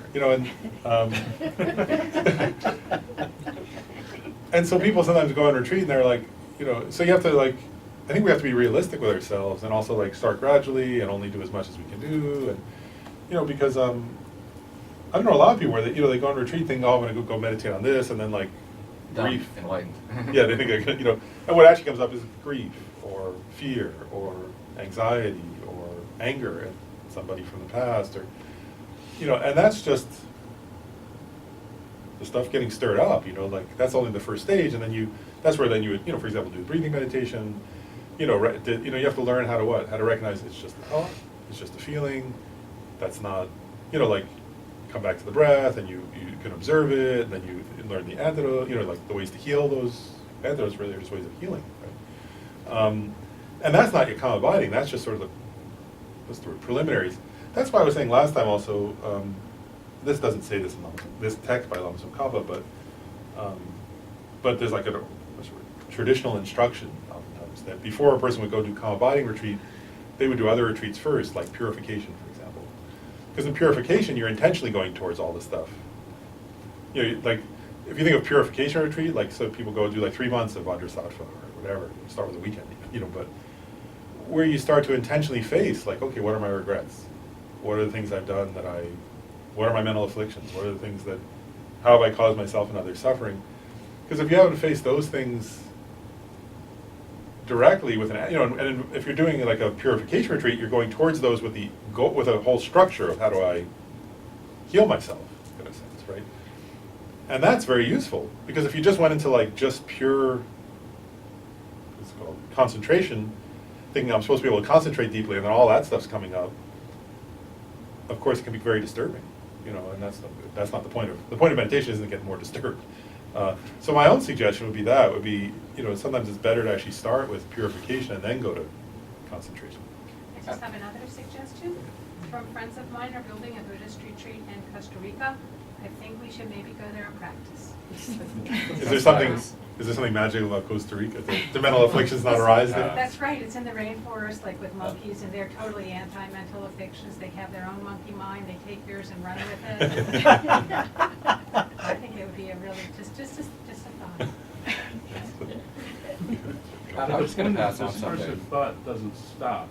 and so people sometimes go on retreat and they're like, so you have to like, I think we have to be realistic with ourselves and also like start gradually and only do as much as we can do, and because I don't know, a lot of people where they go on retreat thinking, oh, I'm gonna go meditate on this, and then like Done, grief, enlightened. yeah, they think and what actually comes up is grief or fear or anxiety or anger at somebody from the past, or and that's just the stuff getting stirred up, like that's only the first stage, and then that's where then you would, for example, do breathing meditation, you have to learn how to recognize it's just a thought, it's just a feeling, that's not, like, come back to the breath, and you can observe it, and then you learn the antidote, like the ways to heal. Those antidotes really are just ways of healing, right? And that's not your calm abiding, that's just sort of the preliminaries. That's why I was saying last time also, this doesn't say this in this text by Lama Tsongkhapa, but there's like a traditional instruction oftentimes that before a person would go do calm abiding retreat, they would do other retreats first, like purification, for example. Because in purification, you're intentionally going towards all this stuff. Like, if you think of purification retreat, like, so people go do like 3 months of Vajrasattva or whatever, start with a weekend, but where you start to intentionally face, like, okay, what are my regrets? What are the things I've done what are my mental afflictions? What are the things how have I caused myself and others suffering? Because if you haven't faced those things directly with and if you're doing like a purification retreat, you're going towards those with a whole structure of how do I heal myself, in a sense, right? And that's very useful, because if you just went into like just pure, what's it called, concentration, thinking I'm supposed to be able to concentrate deeply, and then all that stuff's coming up, of course it can be very disturbing, and that's not the point of meditation, isn't to get more disturbed. So my own suggestion would be, sometimes it's better to actually start with purification and then go to concentration. I just have another suggestion. From friends of mine are building a Buddhist retreat in Costa Rica. I think we should maybe go there and practice. Is there something magical about Costa Rica? Do mental afflictions not arise there? That's right, it's in the rainforest, like with monkeys, and they're totally anti-mental afflictions. They have their own monkey mind, they take yours and run with it. I think it would be a really, just a thought. I was gonna pass on This something. discursive thought doesn't stop.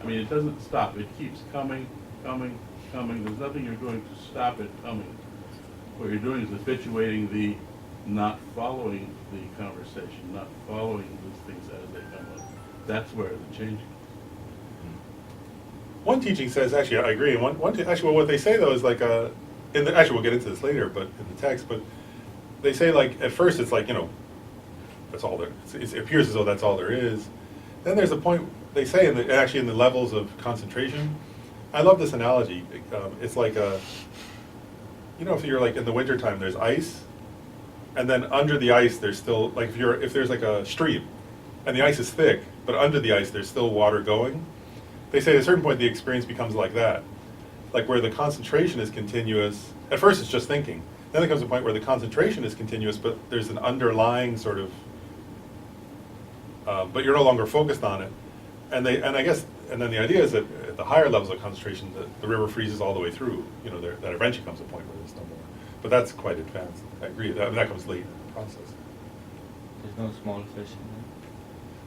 I mean, it doesn't stop. It keeps coming, coming, coming. There's nothing you're doing to stop it coming. What you're doing is habituating the not following the conversation, not following these things as they come up. That's where the change comes. One teaching says, actually, I agree. Actually, what they say though is like actually we'll get into this later, but in the text, but they say like at first it's like that's all there. It appears as though that's all there is. Then there's a point they say in the levels of concentration. I love this analogy. It's like if you're like in the wintertime, there's ice, and then under the ice there's still like if there's like a stream, and the ice is thick, but under the ice there's still water going. They say at a certain point the experience becomes like that, like where the concentration is continuous. At first it's just thinking. Then there comes a point where the concentration is continuous, but there's an underlying sort of, but you're no longer focused on it. And then the idea is that at the higher levels of concentration, the river freezes all the way through. That eventually comes a point where there's no more. But that's quite advanced. I agree. That comes late in the process. There's no small fish in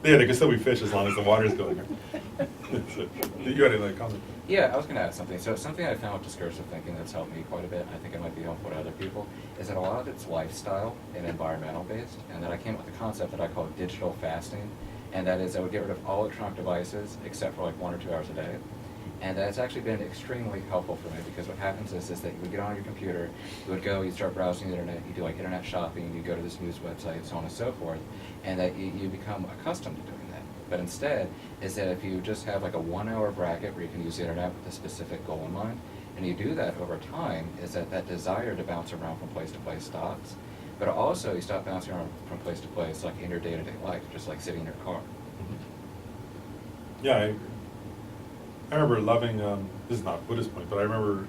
Yeah, there can still be fish as long as the water's going. So, you had another comment? Yeah, I was going to add something. So something I found with discursive thinking that's helped me quite a bit, I think it might be helpful to other people, is that a lot of it's lifestyle and environmental based, and that I came up with a concept that I call digital fasting, and that is I would get rid of all electronic devices except for like 1 or 2 hours a day. And that's actually been extremely helpful for me because what happens is that you would get on your computer, you would go, you start browsing the internet, you do like internet shopping, you go to this news website, so on and so forth, and that you become accustomed to doing that. But instead, is that if you just have like a 1 hour bracket where you can use the internet with a specific goal in mind, and you do that over time, is that desire to bounce around from place to place stops. But also, you stop bouncing around from place to place like in your day-to-day life, just like sitting in your car. Yeah, I agree. I remember loving, this is not a Buddhist point, but I remember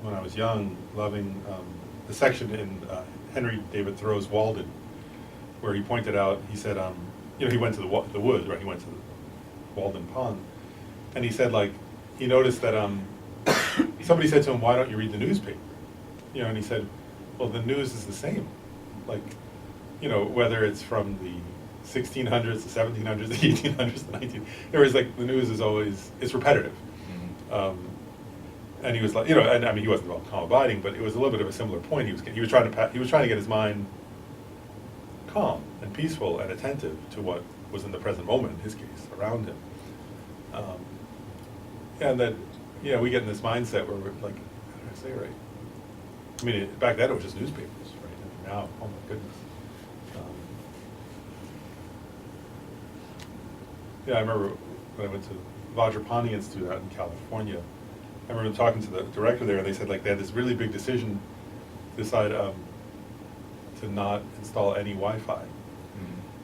when I was young, loving the section in Henry David Thoreau's Walden, where he pointed out, he said, he went to the woods, right? He went to the Walden Pond, and he said, like, he noticed that somebody said to him, why don't you read the newspaper? And he said, well, the news is the same. Like, whether it's from the 1600s, the 1700s, the 1800s, the 1900s. There was like the news is always it's repetitive, and he was like, and I mean he wasn't calm abiding, but it was a little bit of a similar point. He was trying to get his mind calm and peaceful and attentive to what was in the present moment, in his case, around him. And that we get in this mindset where we're like, how do I say it right? I mean, back then it was just newspapers, right? And now, oh my goodness. Yeah, I remember when I went to Vajrapani Institute out in California. I remember talking to the director there, and they said like they had this really big decision to decide to not install any Wi-Fi.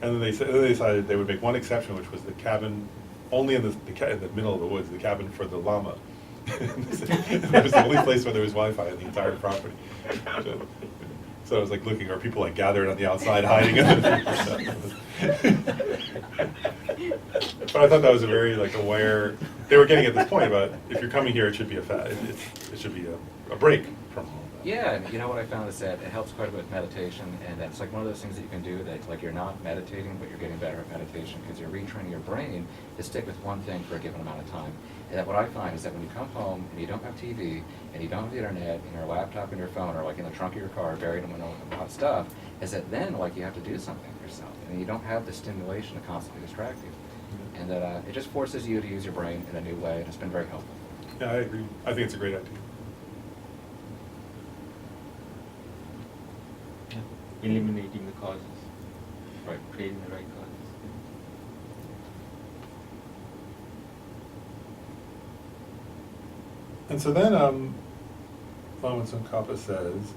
And then they decided they would make one exception, which was the cabin, only in the middle of the woods, the cabin for the Lama. That was the only place where there was Wi-Fi in the entire property. So I was like looking, are people like gathered on the outside hiding? But I thought that was a very like aware. They were getting at this point about if you're coming here, it should be it should be a break from all that. Yeah, and what I found is that it helps quite a bit with meditation, and that's like one of those things that you can do that like you're not meditating, but you're getting better at meditation because you're retraining your brain to stick with one thing for a given amount of time. And that what I find is that when you come home and you don't have TV and you don't have the internet and your laptop and your phone are like in the trunk of your car buried in one of the hot stuff, is that then like you have to do something for yourself and you don't have the stimulation to constantly distract you. And that it just forces you to use your brain in a new way, and it's been very helpful. Yeah, I agree. I think it's a great idea. Yeah. Eliminating the causes, right? Creating the right causes. And so then, Lama Tsongkhapa says,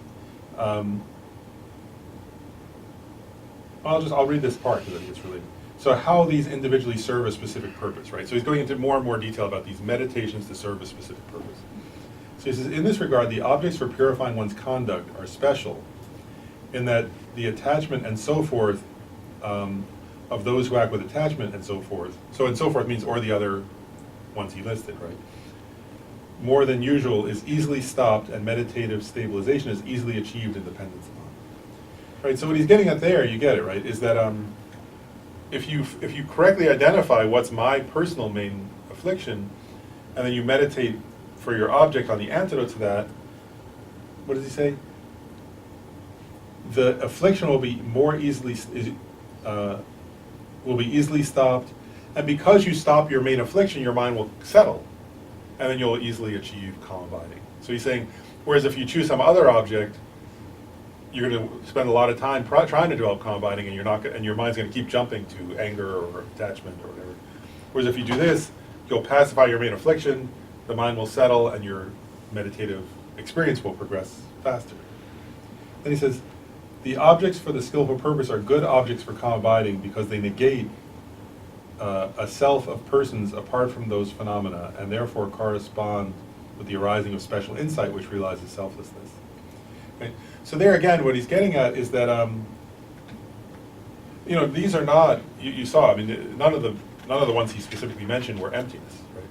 I'll read this part because I think it's related. So how these individually serve a specific purpose, right? So he's going into more and more detail about these meditations to serve a specific purpose. So he says, in this regard, the objects for purifying one's conduct are special in that the attachment and so forth of those who act with attachment and so forth. So and so forth means or the other ones he listed, right? More than usual is easily stopped and meditative stabilization is easily achieved in dependence upon. Right, so what he's getting at there, you get it, right, is that if you correctly identify what's my personal main affliction, and then you meditate for your object on the antidote to that, what does he say? The affliction will be more easily stopped, and because you stop your main affliction, your mind will settle, and then you'll easily achieve calm abiding. So he's saying, whereas if you choose some other object, you're going to spend a lot of time trying to develop calm abiding, and you're not, and your mind's going to keep jumping to anger or attachment or whatever. Whereas if you do this, you'll pacify your main affliction, the mind will settle, and your meditative experience will progress faster. Then he says, the objects for the skillful purpose are good objects for calm abiding because they negate a self of persons apart from those phenomena, and therefore correspond with the arising of special insight which realizes selflessness. Okay? So there again, what he's getting at is that these are not, you saw, I mean, none of the ones he specifically mentioned were emptiness, right?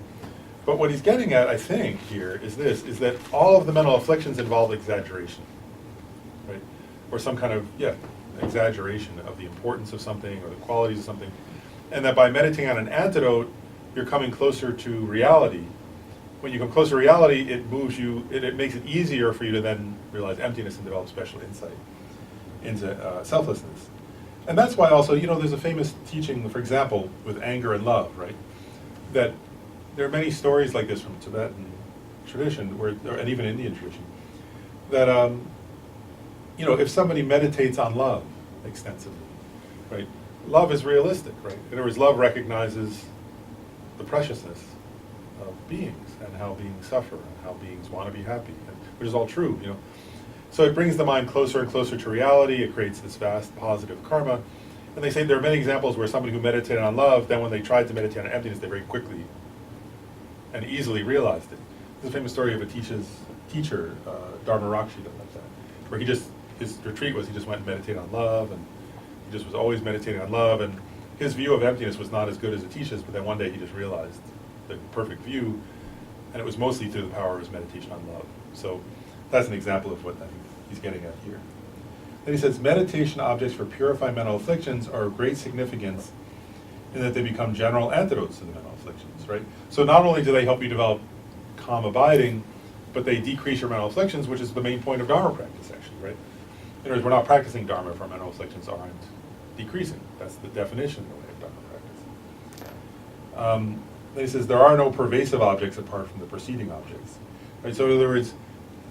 But what he's getting at, I think, here is this, is that all of the mental afflictions involve exaggeration, right? Or some kind of, exaggeration of the importance of something or the qualities of something. And that by meditating on an antidote, you're coming closer to reality. When you come closer to reality, it moves you, it makes it easier for you to then realize emptiness and develop special insight into selflessness. And that's why also, there's a famous teaching, for example, with anger and love, right? That there are many stories like this from Tibetan tradition, and even Indian tradition, that, if somebody meditates on love extensively, right? Love is realistic, right? In other words, love recognizes the preciousness of beings and how beings suffer and how beings want to be happy, which is all true, So it brings the mind closer and closer to reality. It creates this vast positive karma. And they say there are many examples where somebody who meditated on love, then when they tried to meditate on emptiness, they very quickly and easily realized it. There's a famous story of a teacher, Dharma Rakshi, like that, where his retreat was he just went and meditated on love, and he just was always meditating on love, and his view of emptiness was not as good as the teacher's, but then one day he just realized the perfect view, and it was mostly through the power of his meditation on love. So that's an example of what I think he's getting at here. Then he says, meditation objects for purifying mental afflictions are of great significance in that they become general antidotes to the mental afflictions, right? So not only do they help you develop calm abiding, but they decrease your mental afflictions, which is the main point of Dharma practice, actually, right? In other words, we're not practicing Dharma if our mental afflictions aren't decreasing. That's the definition of the way of Dharma practice. Then he says, there are no pervasive objects apart from the preceding objects. Right? So in other words,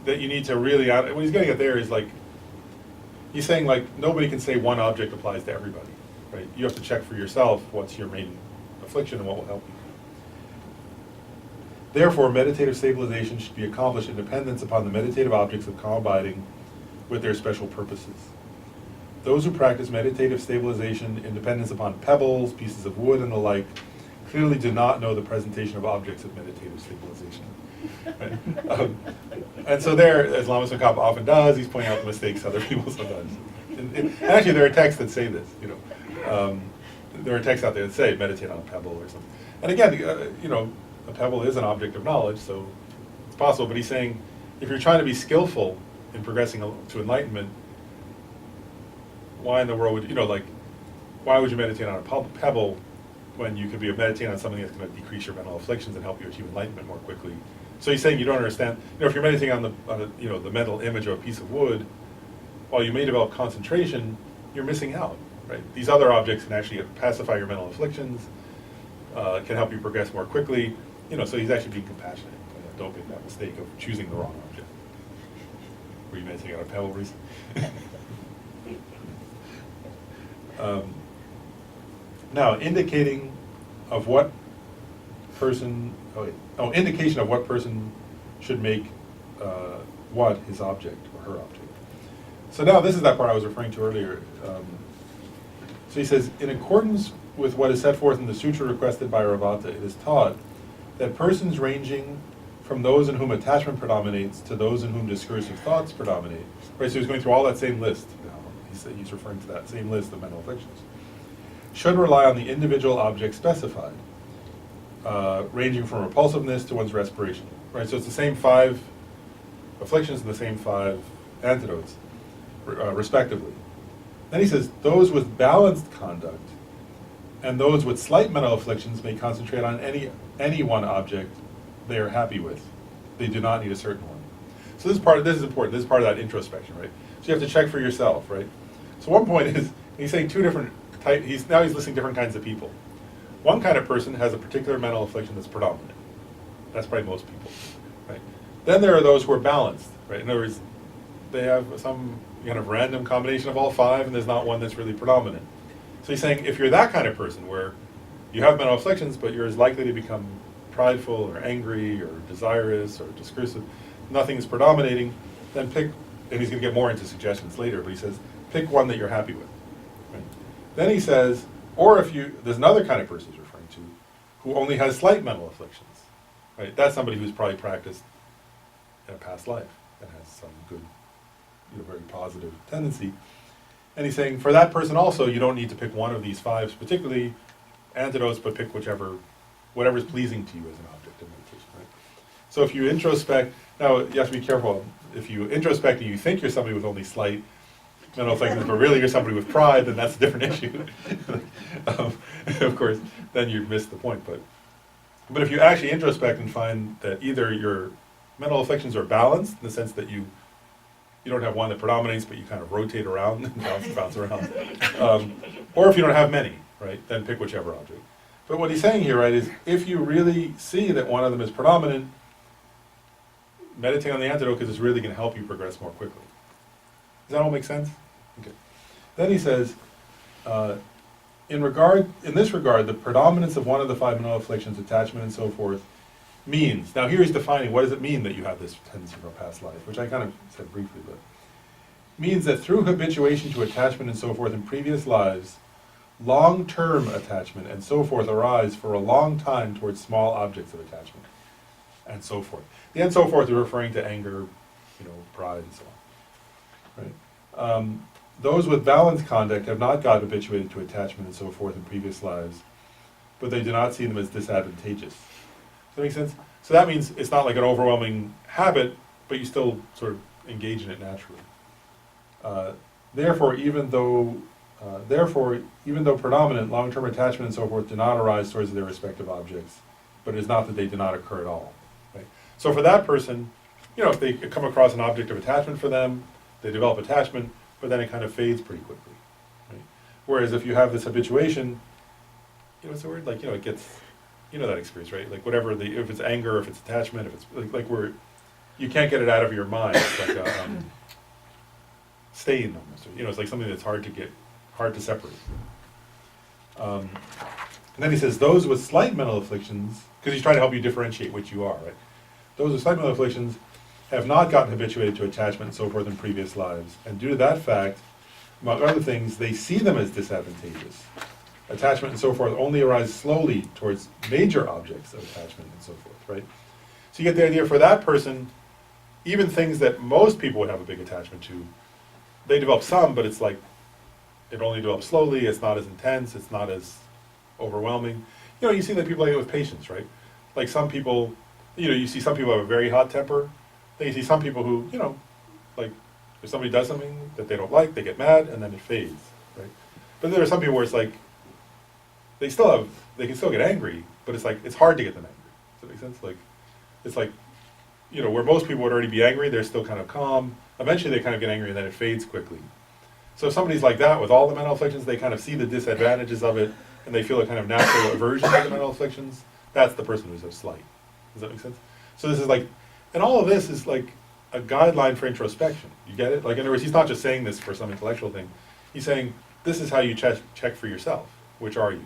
that you need to really, what he's getting at there is like, he's saying like, nobody can say one object applies to everybody, right? You have to check for yourself what's your main affliction and what will help you. Therefore, meditative stabilization should be accomplished in dependence upon the meditative objects of calm abiding with their special purposes. Those who practice meditative stabilization in dependence upon pebbles, pieces of wood, and the like, clearly do not know the presentation of objects of meditative stabilization. Right? And so there, as Lama Tsongkhapa often does, he's pointing out the mistakes other people sometimes. And actually, there are texts that say this. There are texts out there that say meditate on a pebble or something. And again, a pebble is an object of knowledge, so it's possible. But he's saying, if you're trying to be skillful in progressing to enlightenment, why in the world would why would you meditate on a pebble when you could be meditating on something that's going to decrease your mental afflictions and help you achieve enlightenment more quickly? So he's saying you don't understand. If you're meditating on the mental image of a piece of wood, while you may develop concentration, you're missing out, right? These other objects can actually pacify your mental afflictions, can help you progress more quickly. So he's actually being compassionate. Don't make that mistake of choosing the wrong object. Were you meditating on a pebble recently? Now, indication of what person should make his object or her object. So now this is that part I was referring to earlier. So he says, in accordance with what is set forth in the sutra requested by Ravata, it is taught that persons ranging from those in whom attachment predominates to those in whom discursive thoughts predominate. Right, so he's going through all that same list now. He's referring to that same list of mental afflictions. Should rely on the individual object specified, ranging from repulsiveness to one's respiration. Right, so it's the same 5 afflictions and the same 5 antidotes, respectively. Then he says, those with balanced conduct and those with slight mental afflictions may concentrate on any one object they are happy with. They do not need a certain one. So this is important. This is part of that introspection, right? So you have to check for yourself, right? So one point is, he's saying 2 different types, he's listing different kinds of people. One kind of person has a particular mental affliction that's predominant. That's probably most people, right? Then there are those who are balanced, right? In other words, they have some kind of random combination of all 5, and there's not one that's really predominant. So he's saying, if you're that kind of person, where you have mental afflictions, but you're as likely to become prideful or angry or desirous or discursive, nothing's predominating, then pick, and he's going to get more into suggestions later, but he says, pick one that you're happy with. Right? Then he says, or if there's another kind of person he's referring to, who only has slight mental afflictions. Right? That's somebody who's probably practiced in a past life and has some good, very positive tendency. And he's saying, for that person also, you don't need to pick one of these 5, particularly antidotes, but pick whatever's pleasing to you as an object of meditation. Right? So if you introspect, now you have to be careful. If you introspect and you think you're somebody with only slight mental afflictions, but really you're somebody with pride, then that's a different issue. Of course, then you've missed the point. But if you actually introspect and find that either your mental afflictions are balanced, in the sense that you don't have one that predominates, but you kind of rotate around and bounce around, or if you don't have many, right, then pick whichever object. But what he's saying here, right, is if you really see that one of them is predominant, meditate on the antidote, because it's really going to help you progress more quickly. Does that all make sense? Okay. Then he says, in this regard, the predominance of one of the 5 mental afflictions, attachment and so forth, means, now here he's defining, what does it mean that you have this tendency from a past life, which I kind of said briefly, but means that through habituation to attachment and so forth in previous lives, long-term attachment and so forth arise for a long time towards small objects of attachment, and so forth. The and so forth are referring to anger, pride, and so on. Right? Those with balanced conduct have not got habituated to attachment and so forth in previous lives, but they do not see them as disadvantageous. Does that make sense? So that means it's not like an overwhelming habit, but you still sort of engage in it naturally. Therefore, even though predominant, long-term attachment and so forth do not arise towards their respective objects, but it is not that they do not occur at all. Right? So for that person, if they come across an object of attachment for them, they develop attachment, but then it kind of fades pretty quickly. Right? Whereas if you have this habituation, what's the word? It gets, that experience, right? Like whatever if it's anger, if it's attachment, if it's like where you can't get it out of your mind. It's like a stain almost. It's like something that's hard to separate. And then he says, those with slight mental afflictions, because he's trying to help you differentiate which you are, right? Those with slight mental afflictions have not gotten habituated to attachment and so forth in previous lives. And due to that fact, among other things, they see them as disadvantageous. Attachment and so forth only arise slowly towards major objects of attachment and so forth, right? So you get the idea, for that person, even things that most people would have a big attachment to, they develop some, but it's like, it only develops slowly, it's not as intense, it's not as overwhelming. You see that people like it with patience, right? Like some people, you see some people have a very hot temper, then you see some people who, like, if somebody does something that they don't like, they get mad, and then it fades, right? But there are some people where it's like, they can still get angry, but it's like, it's hard to get them angry. Does that make sense? Like, it's like, where most people would already be angry, they're still kind of calm. Eventually they kind of get angry and then it fades quickly. So if somebody's like that with all the mental afflictions, they kind of see the disadvantages of it, and they feel a kind of natural aversion to the mental afflictions. That's the person who's a slight. Does that make sense? So this is like, and all of this is like a guideline for introspection. You get it? Like, in other words, he's not just saying this for some intellectual thing. He's saying, this is how you check for yourself. Which are you?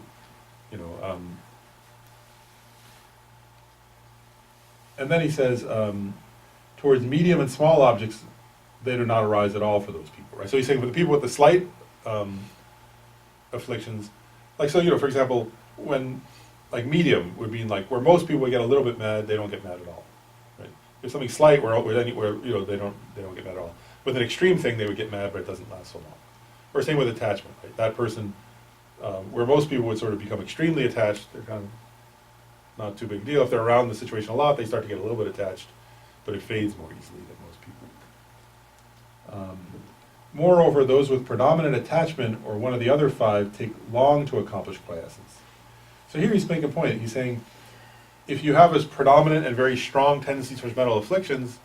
And then he says, towards medium and small objects, they do not arise at all for those people, right? So he's saying for the people with the slight afflictions, like, so, for example, when, like, medium would mean like, where most people would get a little bit mad, they don't get mad at all, right? There's something slight where they don't get mad at all. With an extreme thing, they would get mad, but it doesn't last so long. Or same with attachment, right? That person, where most people would sort of become extremely attached, they're kind of not too big a deal. If they're around the situation a lot, they start to get a little bit attached, but it fades more easily than most people. Moreover, those with predominant attachment or one of the other five take long to accomplish quiescence. So here he's making a point. He's saying, if you have a predominant and very strong tendency towards mental afflictions,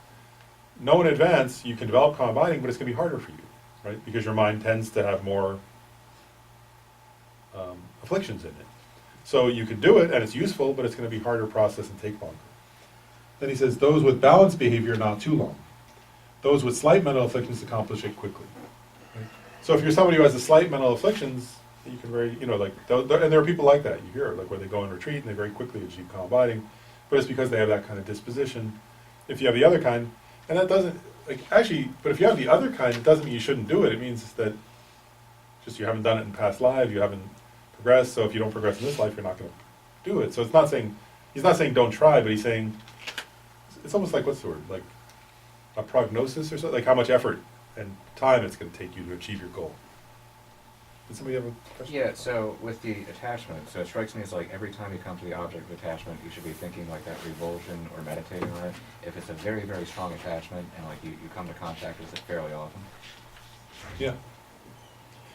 know in advance you can develop calm abiding, but it's going to be harder for you, right? Because your mind tends to have more afflictions in it. So you can do it, and it's useful, but it's going to be harder to process and take longer. Then he says, those with balanced behavior, not too long. Those with slight mental afflictions accomplish it quickly. Right? So if you're somebody who has a slight mental afflictions, you can very, and there are people like that, you hear, like where they go on retreat and they very quickly achieve calm abiding, but it's because they have that kind of disposition. If you have the other kind, and that doesn't, but if you have the other kind, it doesn't mean you shouldn't do it. It means that just you haven't done it in past lives, you haven't progressed, so if you don't progress in this life, you're not going to do it. So he's not saying don't try, but he's saying, it's almost like, what's the word, like a prognosis or something, like how much effort and time it's going to take you to achieve your goal. Did somebody have a question? Yeah, so with the attachment, so it strikes me as like every time you come to the object of attachment, you should be thinking like that revulsion or meditating on it. If it's a very, very strong attachment and like you come to contact with it fairly often. Yeah.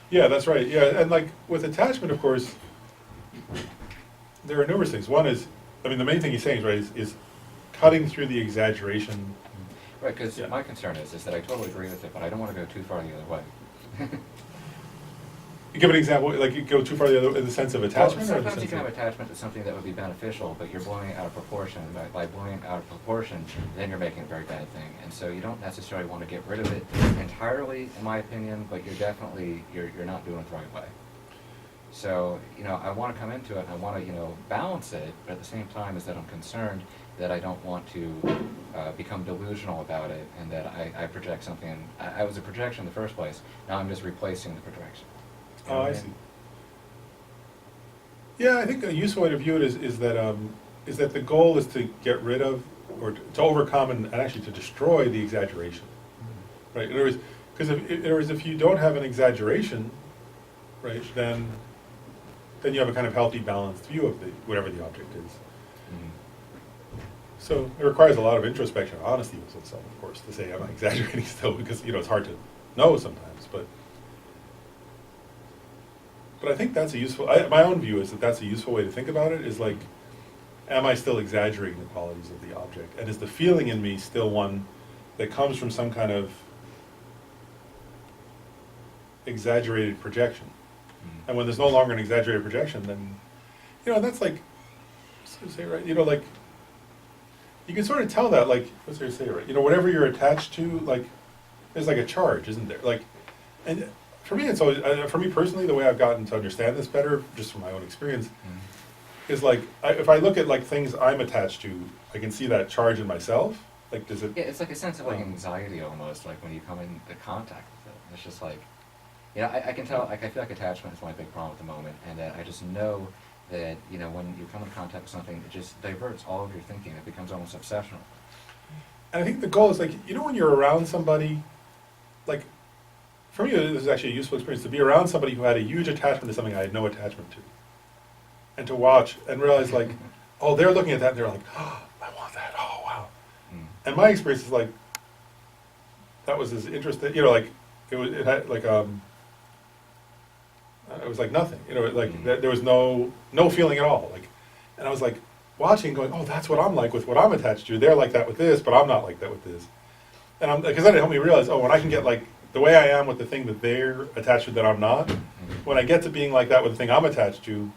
Yeah, that's right. Yeah, and like with attachment, of course, there are numerous things. One is, the main thing he's saying, right, is cutting through the exaggeration. Right, because my concern is that I totally agree with it, but I don't want to go too far the other way. Give an example, like you go too far the other in the sense of attachment? Well, or the sometimes you sense can have of attachment to something that would be beneficial, but you're blowing it out of proportion. By blowing it out of proportion, then you're making a very bad thing. And so you don't necessarily want to get rid of it entirely, in my opinion, but you're not doing it the right way. So, I want to come into it and I want to, balance it, but at the same time is that I'm concerned that I don't want to become delusional about it and that I project something. I was a projection in the first place. Now I'm just replacing the projection. Oh, I see. Yeah, I think a useful way to view it is that the goal is to get rid of, or to overcome and actually to destroy the exaggeration. Right? In other words, because if you don't have an exaggeration, right, then you have a kind of healthy, balanced view of whatever the object is. So it requires a lot of introspection and honesty with oneself, of course, to say, am I exaggerating still? Because, it's hard to know sometimes, but I think that's a useful, my own view is that that's a useful way to think about it, is like, am I still exaggerating the qualities of the object? And is the feeling in me still one that comes from some kind of exaggerated projection? And when there's no longer an exaggerated projection, then, that's like, say, right, like, you can sort of tell that, like, what's there to say, right? Whatever you're attached to, like, there's like a charge, isn't there? Like, and for me, it's always, for me personally, the way I've gotten to understand this better, just from my own experience, is like, if I look at like things I'm attached to, I can see that charge in myself. Like, does it? Yeah, it's like a sense of like anxiety almost, like when you come into contact with it. It's just like, I can tell, like I feel like attachment is my big problem at the moment, and that I just know that, when you come into contact with something, it just diverts all of your thinking. It becomes almost obsessional. And I think the goal is like, when you're around somebody, like, for me, this is actually a useful experience to be around somebody who had a huge attachment to something I had no attachment to. And to watch and realize like, oh, they're looking at that and they're like, oh, I want that, oh, wow. And my experience is like, that was as interesting, like, it had like, it was like nothing, like there was no feeling at all. Like, and I was like watching going, oh, that's what I'm like with what I'm attached to. They're like that with this, but I'm not like that with this. And because then it helped me realize, oh, when I can get like, the way I am with the thing that they're attached to that I'm not, when I get to being like that with the thing I'm attached to,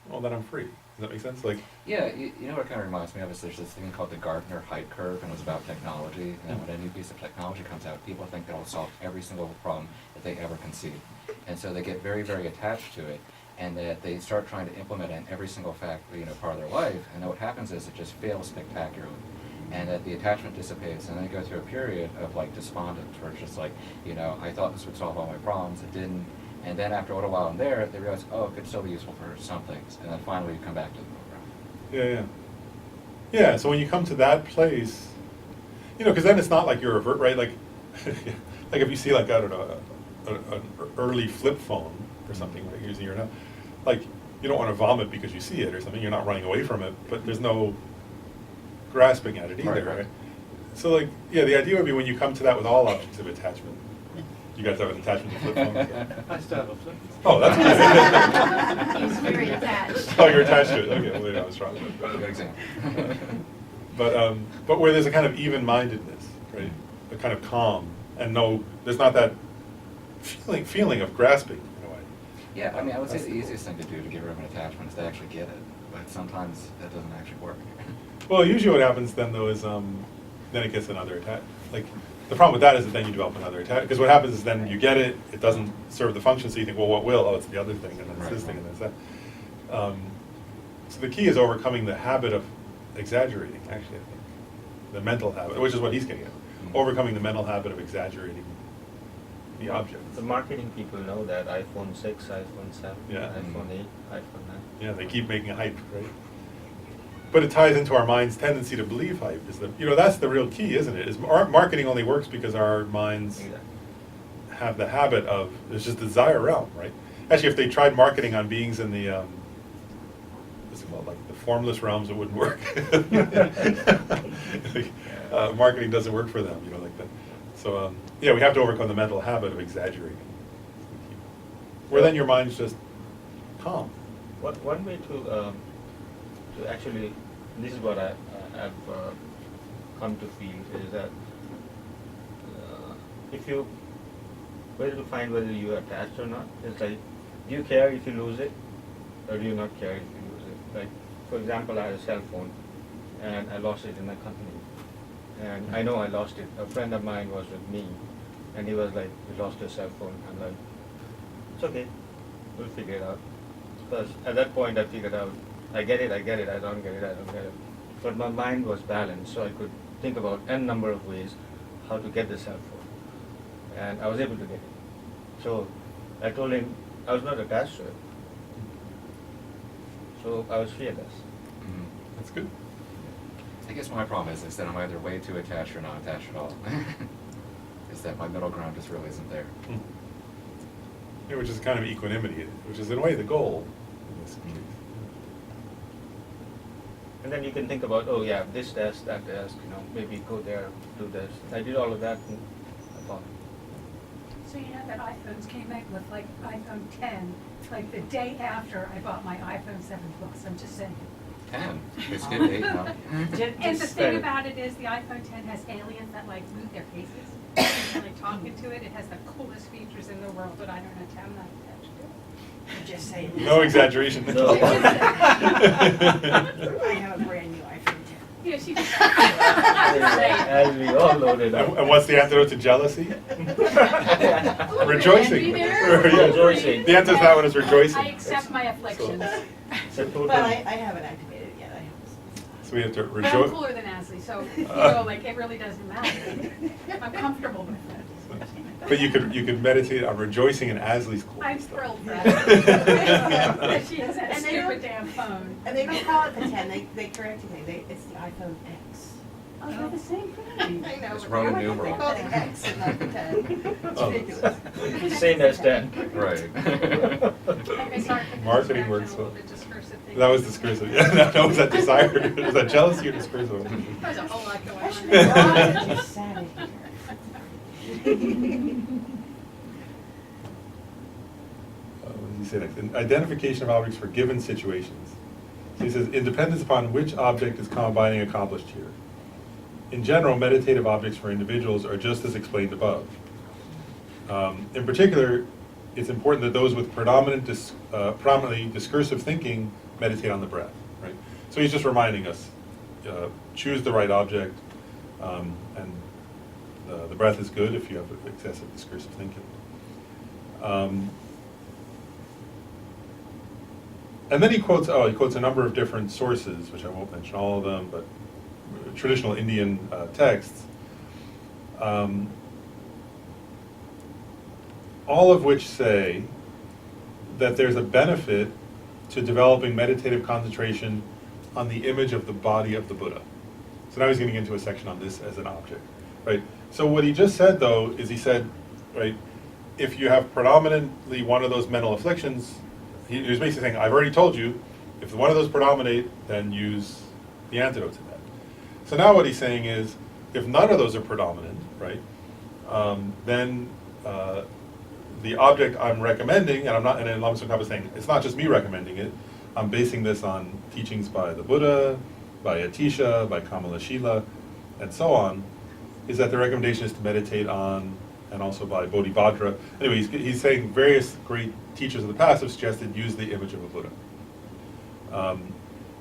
well, then I'm free. Does that make sense? Like, yeah, you know what it kind of reminds me of is there's this thing called the Gartner Hype Curve, and it was about technology. And when a new piece of technology comes out, people think it'll solve every single problem that they ever conceive. And so they get very, very attached to it, and that they start trying to implement it in every single part of their life. And then what happens is it just fails spectacularly. And that the attachment dissipates, and then they go through a period of like despondence, where it's just like, I thought this would solve all my problems, it didn't, And then after a little while in there, they realize, oh, it could still be useful for some things. And then finally you come back to the middle ground. Yeah, yeah. Yeah, so when you come to that place, you know, because then it's not like you're avert, right? Like, like if you see like, I don't know, an early flip phone or something, right, using your now, like, you don't want to vomit because you see it or something, you're not running away from it, but there's no grasping at it either, Right. right? So like, yeah, the idea would be when you come to that with all objects of attachment, you guys have an attachment to flip phones? I still have a flip phone. Oh, that's good. He's very attached. Oh, you're attached to it, okay, well, maybe I was wrong. Good example. But where there's a kind of even-mindedness, right? A kind of calm, and no, there's not that feeling of grasping in a way. Yeah, I mean, I would say That's the cool. easiest thing to do to get rid of an attachment is to actually get it, but sometimes that doesn't actually work. Well, usually what happens then though is, then it gets another attack. Like, the problem with that is that then you develop another attack, because what happens is then you get it, it doesn't serve the function, so you think, well, what will? Oh, it's the other thing, and then it's this thing, and then it's that. So the key is overcoming the habit of exaggerating, actually, I think. The mental habit, which is what he's getting at. Overcoming the mental habit of exaggerating the objects. The marketing people know that iPhone 6, iPhone 7, Yeah. iPhone 8, iPhone 9. Yeah, they keep making a hype, right? But it ties into our mind's tendency to believe hype. Is the, you know, that's the real key, isn't it? Is our marketing only works because our minds have the habit of, there's just the desire realm, right? Actually, if they tried marketing on beings in the, what's it called, like the formless realms, it wouldn't work. Marketing doesn't work for them, you know, like that. So, yeah, we have to overcome the mental habit of exaggerating. Where then your mind's just calm. One way to actually, this is what I've come to feel, is that if you were to find whether you're attached or not, it's like, do you care if you lose it, or do you not care if you lose it? Like, for example, I had a cell phone, and I lost it in a company. And I know I lost it. A friend of mine was with me, and he was like, "You lost your cell phone." I'm like, "It's okay, we'll figure it out." Because at that point, I figured out, I get it, I get it, I don't get it, I don't get it. But my mind was balanced, so I could think about n number of ways how to get the cell phone, and I was able to get it. So I told him I was not attached to it, so I was fearless. That's good. I guess my problem is that I'm either way too attached or not attached at all. Is that my middle ground just really isn't there. Yeah, which is kind of equanimity, which is in a way the goal in this case. And then you can think about, oh yeah, this test, that test, you know, maybe go there, do this. I did all of that, and I thought, So you know that iPhones came out with like iPhone 10, like the day after I bought my iPhone 7 Plus, I'm just saying. 10. It's good 8 now. And the Just thing said- about it is the iPhone 10 has aliens that like move their faces. And like talking to it, it has the coolest features in the world, but I don't know, I'm not attached to it. I'm just saying. No exaggeration. No. I have a brand new iPhone 10. Yeah, she just. as we all loaded up. And what's the antidote to jealousy? Rejoicing. Envy there? Yeah. Rejoicing. The answer to that one is rejoicing. I accept my afflictions. It's a total- But I haven't activated it yet. So we have to But I'm rejoice. cooler than Ashley, so, you know, like, it really doesn't matter. I'm comfortable with it. But you could meditate on rejoicing in Asley's coolness. I'm though. thrilled for that. That she has that And they don't- stupid damn phone. And they don't call it the 10, they correct you, it's the iPhone X. Oh, they're the same thing. I know. It's but Roman they numeral. call it the X and not the 10. It's Oh. ridiculous. Same as 10. Right. Okay, sorry for the Marketing distraction, works a little well. bit discursive thing. That was discursive. Yeah, that was that desire. Was that jealousy or discursive? There's a whole lot going I on should there. have known that you sat in here. What does he say next? Identification of objects for given situations. So he says, independence upon which object is combining accomplished here. In general, meditative objects for individuals are just as explained above. In particular, it's important that those with prominently discursive thinking meditate on the breath, right? So he's just reminding us, choose the right object, and the breath is good if you have excessive discursive thinking. And then he quotes a number of different sources, which I won't mention all of them, but traditional Indian texts, all of which say that there's a benefit to developing meditative concentration on the image of the body of the Buddha. So now he's getting into a section on this as an object, right? So what he just said, though, is he said, right, if you have predominantly one of those mental afflictions, he was basically saying, I've already told you, if one of those predominate, then use the antidote to that. So now what he's saying is, if none of those are predominant, right, then the object I'm recommending, and then Lama Tsongkhapa is saying, it's not just me recommending it, I'm basing this on teachings by the Buddha, by Atisha, by Kamalashila, and so on, is that the recommendation is to meditate on, and also by Bodhibhadra. Anyway, he's saying various great teachers of the past have suggested use the image of a Buddha. And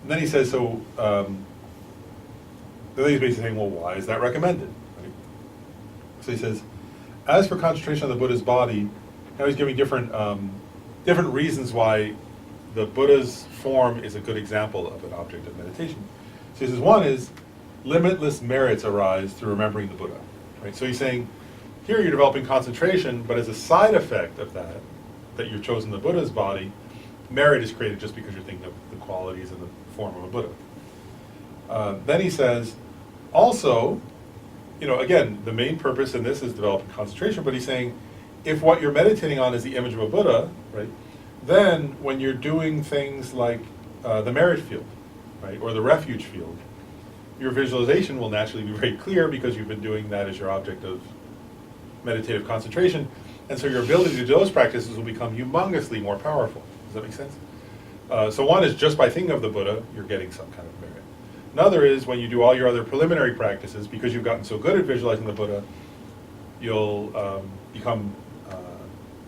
then he says, then he's basically saying, well, why is that recommended? Right? So he says, as for concentration on the Buddha's body, now he's giving different reasons why the Buddha's form is a good example of an object of meditation. So he says, one is, limitless merits arise through remembering the Buddha. Right? So he's saying, here you're developing concentration, but as a side effect of that you've chosen the Buddha's body, merit is created just because you're thinking of the qualities and the form of a Buddha. Then he says, also, again, the main purpose in this is developing concentration, but he's saying, if what you're meditating on is the image of a Buddha, right, then when you're doing things like the merit field, right, or the refuge field, your visualization will naturally be very clear because you've been doing that as your object of meditative concentration, and so your ability to do those practices will become humongously more powerful. Does that make sense? So one is just by thinking of the Buddha, you're getting some kind of merit. Another is when you do all your other preliminary practices, because you've gotten so good at visualizing the Buddha, you'll become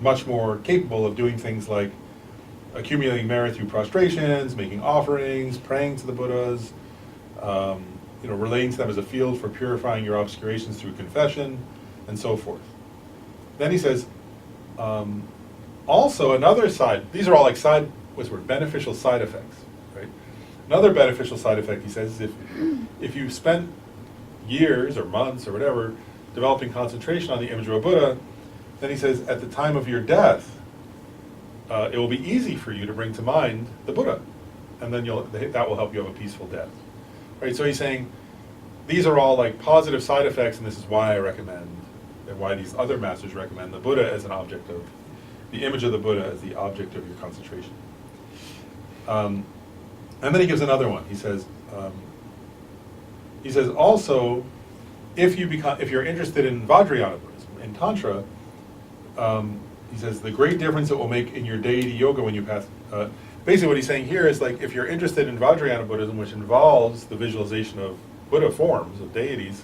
much more capable of doing things like accumulating merit through prostrations, making offerings, praying to the Buddhas, relating to them as a field for purifying your obscurations through confession, and so forth. Then he says, also another side, these are all like beneficial side effects, right? Another beneficial side effect, he says, is if you spent years or months or whatever developing concentration on the image of a Buddha, then he says, at the time of your death, it will be easy for you to bring to mind the Buddha, and then that will help you have a peaceful death. Right? So he's saying, these are all like positive side effects, and this is why I recommend, and why these other masters recommend the Buddha as an object of, the image of the Buddha as the object of your concentration. And then he gives another one. He says also, if you're interested in Vajrayana Buddhism, in Tantra, he says the great difference it will make in your deity yoga when you pass. Basically, what he's saying here is like if you're interested in Vajrayana Buddhism, which involves the visualization of Buddha forms of deities,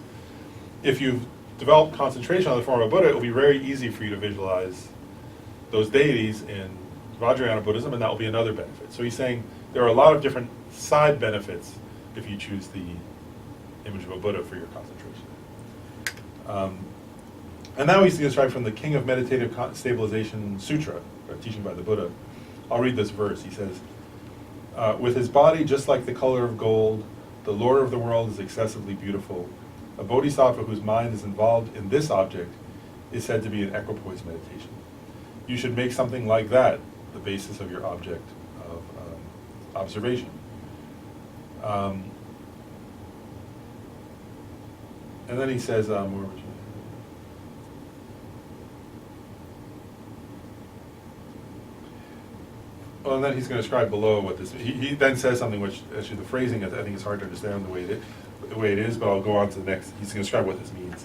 if you've developed concentration on the form of Buddha, it will be very easy for you to visualize those deities in Vajrayana Buddhism, and that will be another benefit. So he's saying there are a lot of different side benefits if you choose the image of a Buddha for your concentration. And now he's described from the King of Meditative Stabilization Sutra, a teaching by the Buddha. I'll read this verse. He says, with his body just like the color of gold, the Lord of the world is excessively beautiful. A bodhisattva whose mind is involved in this object is said to be in equipoise meditation. You should make something like that the basis of your object of observation. And then he says, where would you? Well, and then he's going to describe below what this. He then says something which, actually, the phrasing I think is hard to understand the way it is. But I'll go on to the next. He's going to describe what this means.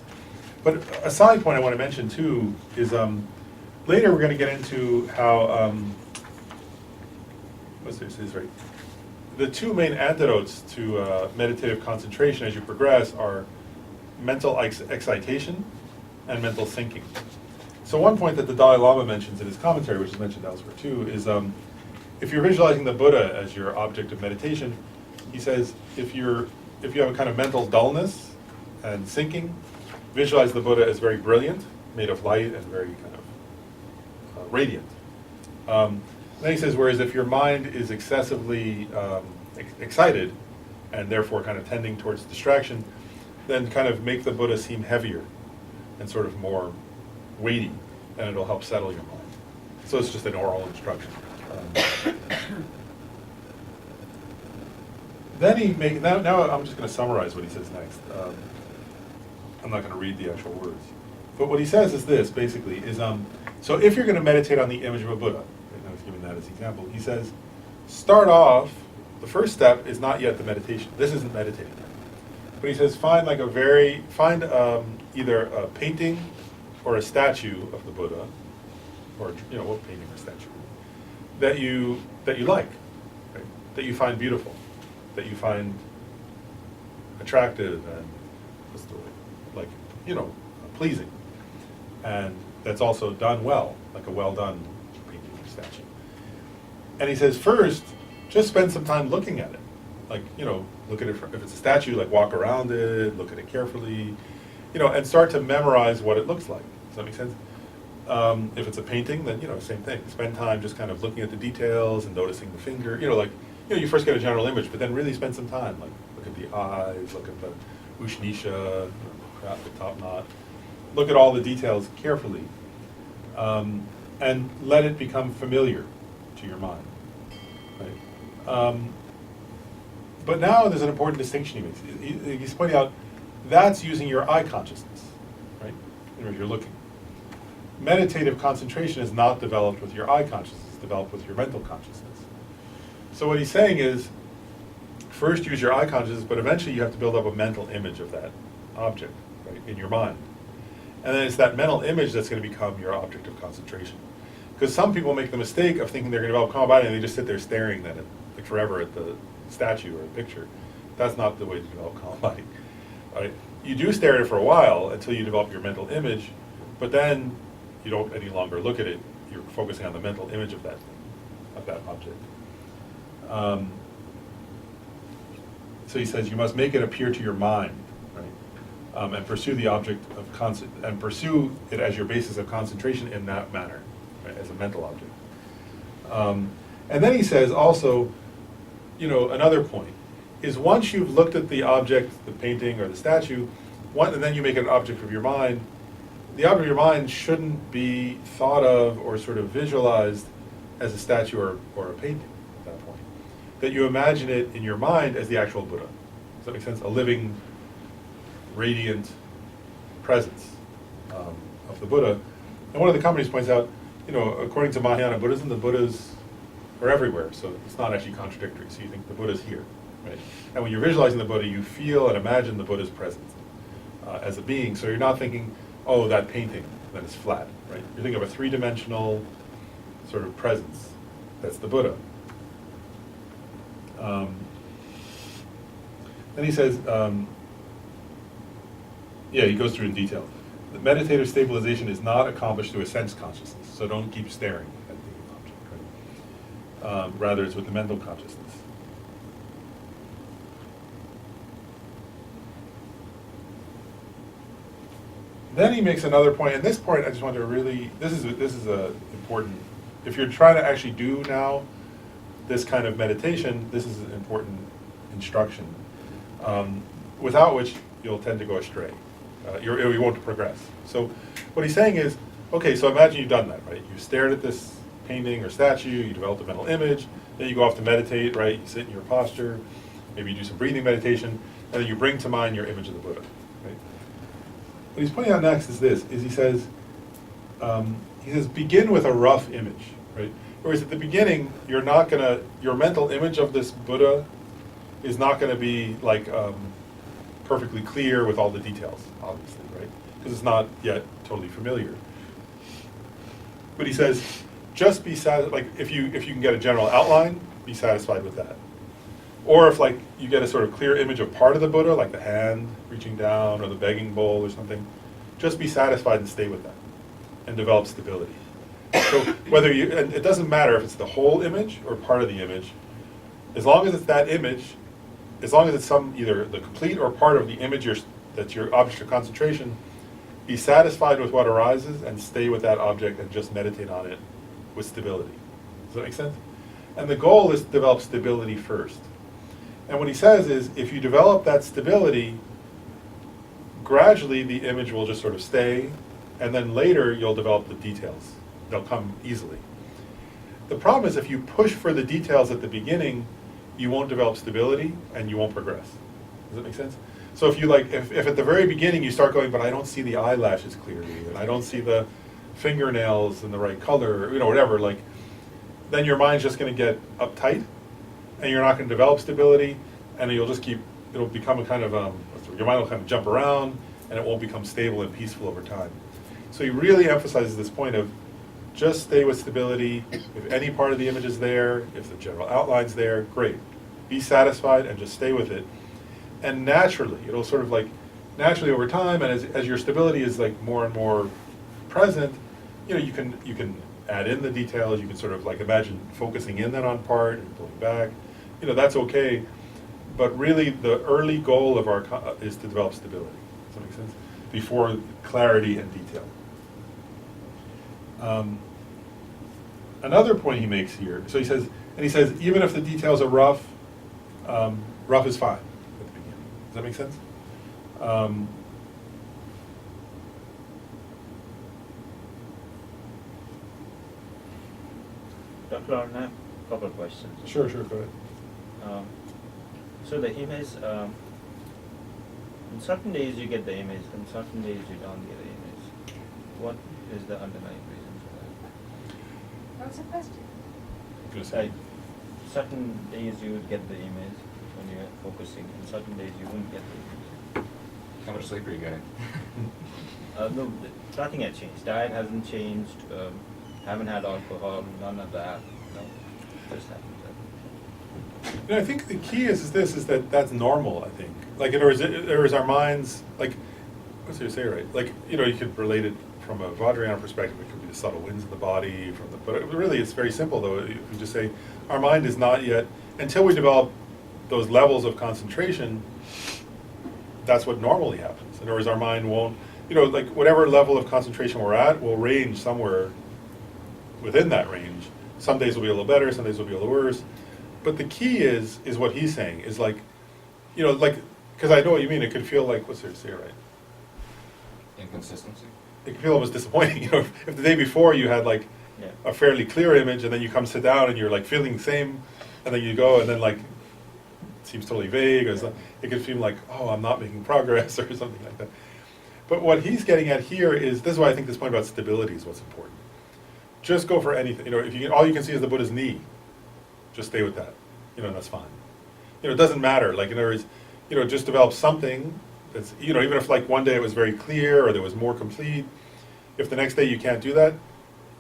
But a side point I want to mention too is later we're going to get into how what's this? Is right. The two main antidotes to meditative concentration as you progress are mental excitation and mental thinking. So one point that the Dalai Lama mentions in his commentary, which is mentioned elsewhere too, is if you're visualizing the Buddha as your object of meditation, he says if you have a kind of mental dullness and sinking, visualize the Buddha as very brilliant, made of light and very kind of radiant. Then he says, whereas if your mind is excessively excited and therefore kind of tending towards distraction, then kind of make the Buddha seem heavier and sort of more weighty, and it'll help settle your mind. So it's just an oral instruction. Then he make now I'm just going to summarize what he says next. I'm not going to read the actual words, but what he says is this basically is so if you're going to meditate on the image of a Buddha, and I was giving that as an example, he says start off. The first step is not yet the meditation. This isn't meditating, but he says find either a painting or a statue of the Buddha, or what painting or statue that you like, right? That you find beautiful, that you find attractive and what's the word? Pleasing, and that's also done well, like a well done painting or statue. And he says first, just spend some time looking at it, look at it. If it's a statue, like walk around it, look at it carefully, and start to memorize what it looks like. Does that make sense? If it's a painting, then same thing. Spend time just kind of looking at the details and noticing the finger. You first get a general image, but then really spend some time, like look at the eyes, look at the ushnisha, the top knot. Look at all the details carefully, and let it become familiar to your mind. Right? But now there's an important distinction he makes. He's pointing out that's using your eye consciousness, right? If you're looking. Meditative concentration is not developed with your eye consciousness, it's developed with your mental consciousness. So what he's saying is, first use your eye consciousness, but eventually you have to build up a mental image of that object, right, in your mind. And then it's that mental image that's going to become your object of concentration. Because some people make the mistake of thinking they're going to develop calm body and they just sit there staring at it, like forever at the statue or a picture. That's not the way to develop calm body. Right? You do stare at it for a while until you develop your mental image, but then you don't any longer look at it. You're focusing on the mental image of that object. So he says you must make it appear to your mind, right? And pursue the object of and pursue it as your basis of concentration in that manner, right, as a mental object. And then he says also, another point is once you've looked at the object, the painting or the statue, and then you make it an object of your mind. The object of your mind shouldn't be thought of or sort of visualized as a statue or a painting at that point. That you imagine it in your mind as the actual Buddha. Does that make sense? A living, radiant presence of the Buddha. And one of the commentaries points out, according to Mahayana Buddhism, the Buddhas are everywhere, so it's not actually contradictory. So you think the Buddha's here, right? And when you're visualizing the Buddha, you feel and imagine the Buddha's presence as a being. So you're not thinking, oh, that painting that is flat, right? You're thinking of a three-dimensional sort of presence. That's the Buddha. Then he says, he goes through in detail. The meditative stabilization is not accomplished through a sense consciousness, so don't keep staring at the object, right? Rather, it's with the mental consciousness. Then he makes another point, and this point I just want to really, this is a important, if you're trying to actually do now this kind of meditation, this is an important instruction, without which you'll tend to go astray. You won't progress. So what he's saying is, okay, so imagine you've done that, right? You stared at this painting or statue, you developed a mental image, then you go off to meditate, right? You sit in your posture, maybe you do some breathing meditation, and then you bring to mind your image of the Buddha, right? What he's pointing out next is this, is he says begin with a rough image, right? Whereas at the beginning, your mental image of this Buddha is not going to be like perfectly clear with all the details, obviously, right? Because it's not yet totally familiar. But he says, just be satisfied, like if you can get a general outline, be satisfied with that. Or if like you get a sort of clear image of part of the Buddha, like the hand reaching down or the begging bowl or something, just be satisfied and stay with that and develop stability. So and it doesn't matter if it's the whole image or part of the image, as long as it's that image, as long as it's either the complete or part of the image that's your object of concentration, be satisfied with what arises and stay with that object and just meditate on it with stability. Does that make sense? And the goal is to develop stability first. And what he says is, if you develop that stability, gradually the image will just sort of stay, and then later you'll develop the details. They'll come easily. The problem is if you push for the details at the beginning, you won't develop stability and you won't progress. Does that make sense? So if you like, if at the very beginning you start going, but I don't see the eyelashes clearly, and I don't see the fingernails in the right color, you know, whatever, like, then your mind's just gonna get uptight, and you're not gonna develop stability, and you'll just keep, it'll become a kind of, your mind will kind of jump around, and it won't become stable and peaceful over time. So he really emphasizes this point of just stay with stability. If any part of the image is there, if the general outline's there, great. Be satisfied and just stay with it. And naturally, it'll sort of like, naturally over time, and as your stability is like more and more present, you know, you can add in the details, you can sort of like imagine focusing in then on part and pulling back. You know, that's okay. But really the early goal of our is to develop stability. Does that make sense? Before clarity and detail. Another point he makes here, so he says, even if the details are rough, rough is fine at the beginning. Does that make sense? Dr. Arun, I have a couple of questions. Sure, go ahead. So the image, on certain days you get the image, and certain days you don't get the image. What is the underlying reason for What was the question? that? Like, certain days you would get the image when you're focusing, and certain days you wouldn't get the image. How much sleep are you getting? No, nothing has changed. Diet hasn't changed. Haven't had alcohol. None of that. No, just happens. You know, I think the key is that that's normal, I think. Like, in other words, our minds, like, what's it say, right? Like, you know, you could relate it from a Vajrayana perspective, it could be the subtle winds of the body, but really it's very simple though. You just say, our mind is not yet, until we develop those levels of concentration, that's what normally happens. In other words, our mind won't, you know, like whatever level of concentration we're at will range somewhere within that range. Some days will be a little better, some days will be a little worse. But the key is what he's saying, is like, you know, like, because I know what you mean, it could feel like, what's there to say, right? Inconsistency? It can feel almost disappointing, you know, if the day before you had like Yeah. a fairly clear image and then you come sit down and you're like feeling the same, and then you go and then like, it seems totally vague, or it could seem like, oh, I'm not making progress or something like that. But what he's getting at here is, this is why I think this point about stability is what's important. Just go for anything, you know, if you all you can see is the Buddha's knee, just stay with that, you know, and that's fine. You know, it doesn't matter, like in other words, you know, just develop something that's, you know, even if like one day it was very clear or there was more complete, if the next day you can't do that,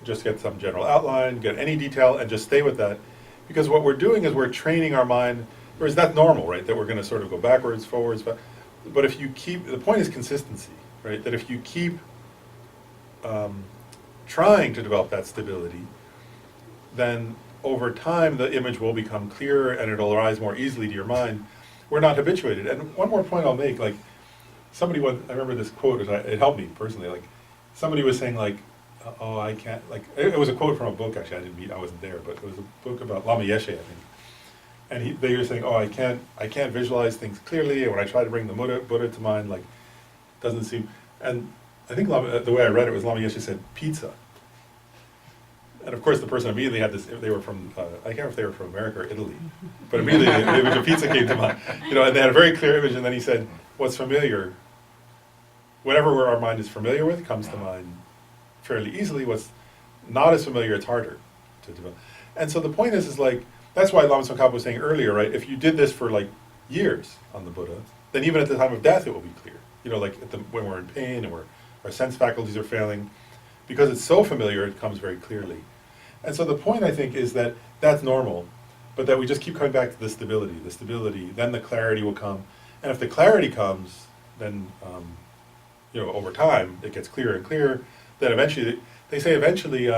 just get some general outline, get any detail, and just stay with that. Because what we're doing is we're training our mind, whereas that's normal, right, that we're going to sort of go backwards, forwards, but if you keep, the point is consistency, right, that if you keep trying to develop that stability, then over time the image will become clearer and it'll arise more easily to your mind. We're not habituated. And one more point I'll make, like, somebody once, I remember this quote, it helped me personally, like, somebody was saying like, oh, I can't, like, it was a quote from a book, actually, I wasn't there, but it was a book about Lama Yeshe, I think. And they were saying, oh, I can't visualize things clearly, and when I try to bring the Buddha to mind, like, doesn't seem, and I think the way I read it was Lama Yeshe said, pizza. And of course the person immediately had this, they were from, I can't remember if they were from America or Italy, but immediately the image of pizza came to mind. You know, and they had a very clear image, and then he said, what's familiar, whatever our mind is familiar with comes to mind fairly easily. What's not as familiar, it's harder to develop. And so the point is like, that's why Lama Tsongkhapa was saying earlier, right, if you did this for like years on the Buddha, then even at the time of death it will be clear. You know, like when we're in pain and our sense faculties are failing, because it's so familiar, it comes very clearly. And so the point, I think, is that that's normal, but that we just keep coming back to the stability, then the clarity will come. And if the clarity comes, then, you know, over time, it gets clearer and clearer, then eventually, they say eventually, you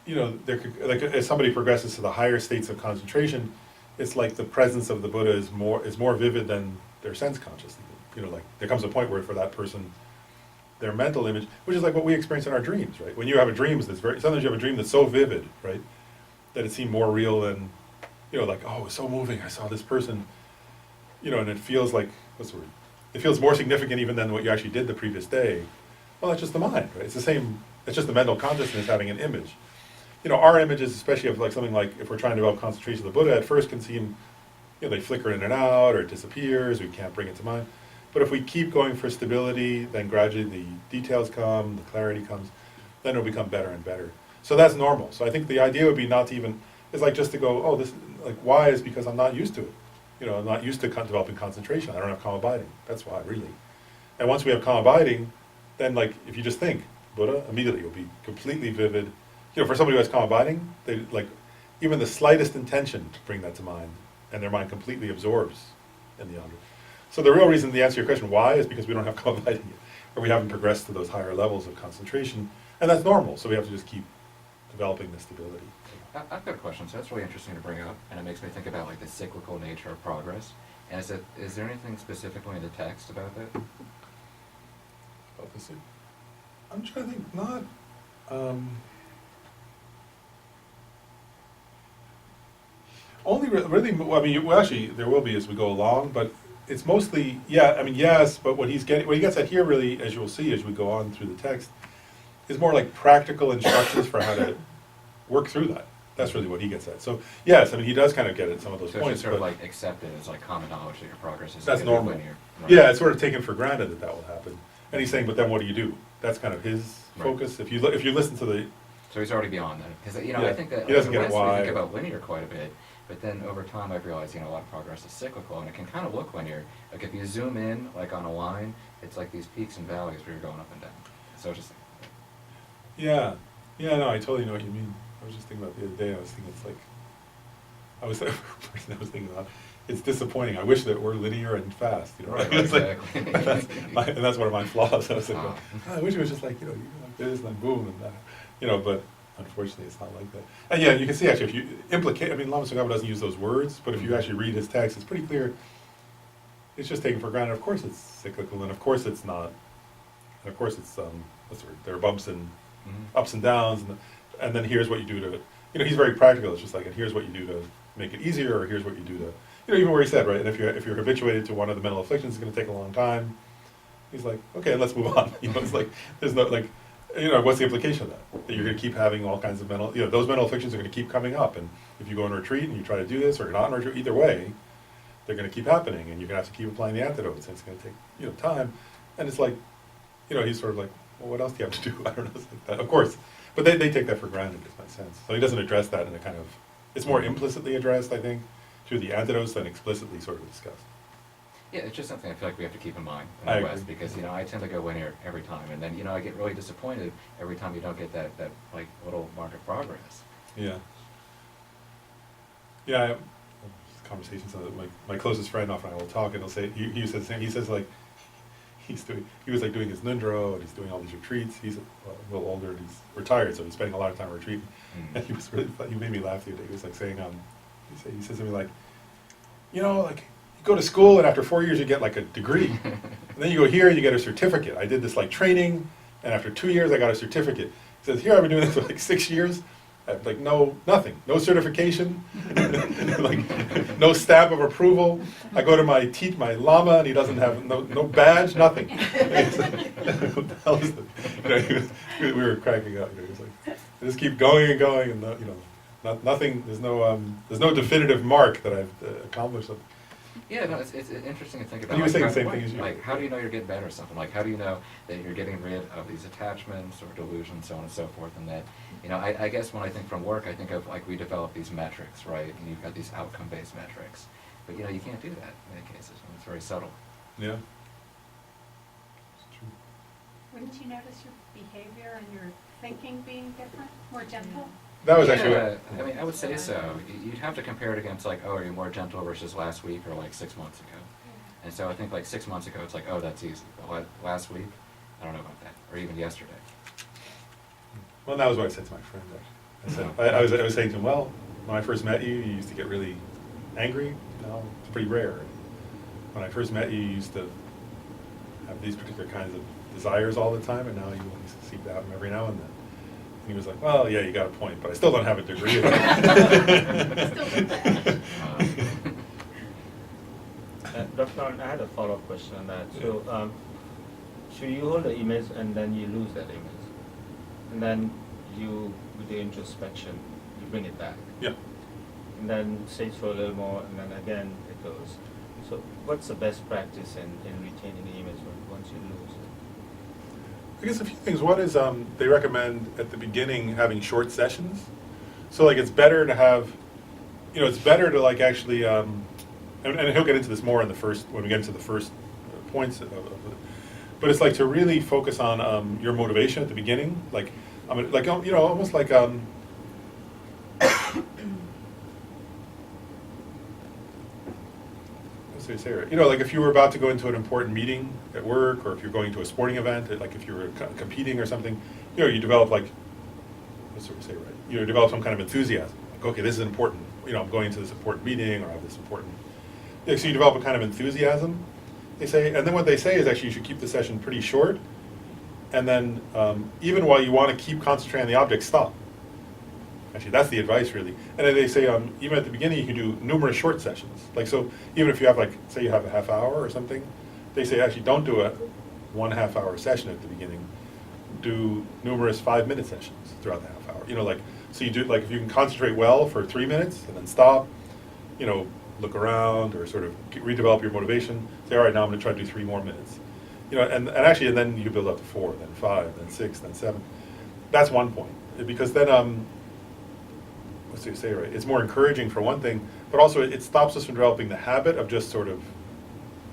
know, like as somebody progresses to the higher states of concentration, it's like the presence of the Buddha is more vivid than their sense consciousness. You know, like there comes a point where for that person, their mental image, which is like what we experience in our dreams, right? When you have a dream sometimes you have a dream that's so vivid, right, that it seemed more real than, you know, like, oh, it was so moving, I saw this person, you know, and it feels like, what's the word? It feels more significant even than what you actually did the previous day. Well, that's just the mind, right? It's the same It's just the mental consciousness having an image. You know, our images, especially of like something like if we're trying to develop concentration of the Buddha, at first can seem, you know, they flicker in and out, or it disappears, we can't bring it to mind. But if we keep going for stability, then gradually the details come, the clarity comes, then it'll become better and better. So that's normal. So I think the idea would be not to even, it's like just to go, oh, this, like, why is because I'm not used to it. You know, I'm not used to developing concentration. I don't have calm abiding. That's why, really. And once we have calm abiding, then like, if you just think, Buddha, immediately you'll be completely vivid. You know, for somebody who has calm abiding, they like, even the slightest intention to bring that to mind, and their mind completely absorbs in the object. So the real reason, to answer your question, why, is because we don't have calm abiding yet, or we haven't progressed to those higher levels of concentration, and that's normal, so we have to just keep developing the stability. I've got a question, so that's really interesting to bring up, and it makes me think about like the cyclical nature of progress. And is there anything specifically in the text about that? About this, I'm trying to think, not, only really, well, I mean, well, actually, there will be as we go along, but it's mostly, yeah, I mean, yes, but what he gets at here really, as you will see as we go on through the text, is more like practical instructions for how to work through that. That's really what he gets at. So, yes, I mean, he does kind of get at some of those So it's points, just sort of but like accepted as like common knowledge that your progress is that's gonna be normal. linear. Right. Yeah, it's sort of taken for granted that that will happen. And he's saying, but then what do you do? That's kind of his Right. focus. If you listen to the, So he's already beyond that, because you know Yeah. I think that He doesn't in the get it West we why. think about linear quite a bit, but then over time I've realized a lot of progress is cyclical, and it can kind of look linear. Like if you zoom in like on a line, it's like these peaks and valleys where you're going up and down. So it's just yeah, no, I totally know what you mean. I was just thinking about the other day, I was thinking it's like, I was thinking about, it's disappointing. I wish that it were linear and fast, you know. Right, It's like- exactly. and that's one of my flaws. I was like, Ah. I wish it was just like, you know, you go like this and then boom and that, you know, but unfortunately it's not like that. And yeah, you can see actually if you implicate, I mean, Lama Tsongkhapa doesn't use those words, but if you actually read his text, it's pretty clear. It's just taken for granted. Of course it's cyclical, and of course it's not, and of course it's, what's the word, there are bumps and Mhm. ups and downs, and then here's what you do to, you know, he's very practical. It's just like, and here's what you do to make it easier, or here's what you do to, you know, even where he said, right, and if you're habituated to one of the mental afflictions, it's going to take a long time. He's like, okay, let's move on. You know, it's like, there's no, like, you know, what's the implication of that? That you're going to keep having all kinds of mental, you know, those mental afflictions are going to keep coming up, and if you go on a retreat and you try to do this, or you're not on a retreat, either way, they're going to keep happening, and you're going to have to keep applying the antidotes, and it's going to take, you know, time, and it's like, you know, he's sort of like, well, what else do you have to do? I don't know, it's like that. Of course, but they take that for granted, is my sense. So he doesn't address that in a kind of, it's more implicitly addressed, I think, through the antidotes than explicitly sort of discussed. Yeah, it's just something I feel like we have to keep in mind in I the West, agree. because I tend to go linear every time, and then I get really disappointed every time you don't get that like little mark of progress. Yeah. Yeah, I have conversations with my closest friend often I will talk, and he'll say, he says the same, he says like, he was like doing his Nundro, and he's doing all these retreats. He's a little older, and he's retired, so he's spending a lot of time retreating. Mm. And he was really he made me laugh the other day. He was like saying, he says to me like, you know, like, you go to school, and after 4 years you get like a degree. And then you go here and you get a certificate. I did this like training, and after 2 years I got a certificate. He says, here I've been doing this for like 6 years. I have like nothing, no certification, like no stamp of approval. I go to my Lama, and he doesn't have no badge, nothing. What the hell is it? We were cracking up. He was like, just keep going and going, and nothing. There's no definitive mark that I've accomplished something. Yeah, no, it's interesting to think about. And he was saying how- the same thing as you. Like, how do you know you're getting better or something? Like, how do you know that you're getting rid of these attachments or delusions, so on and so forth, and that, I guess when I think from work, I think of, like, we develop these metrics, right? And you've got these outcome-based metrics. But, you can't do that in many cases, and it's very subtle. Yeah. It's true. Wouldn't you notice your behavior and your thinking being different, more gentle? That was actually. Yeah, I mean, I would say so. You'd have to compare it against, like, oh, are you more gentle versus last week or, like, 6 months ago? And so I think, like, 6 months ago, it's like, oh, that's easy. But last week, I don't know about that. Or even yesterday. Well, that was what I said to my friend. Actually. I was saying to him, well, when I first met you, you used to get really angry. Now it's pretty rare. When I first met you, you used to have these particular kinds of desires all the time, and now you only seem to have them every now and then. And he was like, well, yeah, you got a point, but I still don't have a degree. Dr. Arun, I had a follow-up question on that. So, should you hold the image and then you lose that image? and then you, with the introspection, you bring it back. Yeah. And then stays for a little more, and then again it goes. So what's the best practice in retaining the image once you lose it? I guess a few things. One is they recommend at the beginning having short sessions. So like it's better to have, it's better to like actually, and he'll get into this more in the first, when we get into the first points of it. But it's like to really focus on your motivation at the beginning, like, almost like, like if you were about to go into an important meeting at work, or if you're going to a sporting event, like if you were competing or something, you develop like, what's it say, right? You develop some kind of enthusiasm. Like, okay, this is important. I'm going to this important meeting, or I have this important. So you develop a kind of enthusiasm. They say, and then what they say is actually you should keep the session pretty short, and then even while you want to keep concentrating on the object, stop. Actually, that's the advice, really. And then they say, even at the beginning, you can do numerous short sessions. Like, so even if you have, like, say you have a half hour or something, they say, actually, don't do a 1.5 hour session at the beginning. Do numerous 5-minute sessions throughout the half hour. Like, so you do, like, if you can concentrate well for 3 minutes and then stop, look around or sort of redevelop your motivation. Say, all right, now I'm going to try to do 3 more minutes. And actually, and then you build up to 4, then 5, then 6, then 7. That's one point. Because then, what's it say, right? It's more encouraging for one thing, but also it stops us from developing the habit of just sort of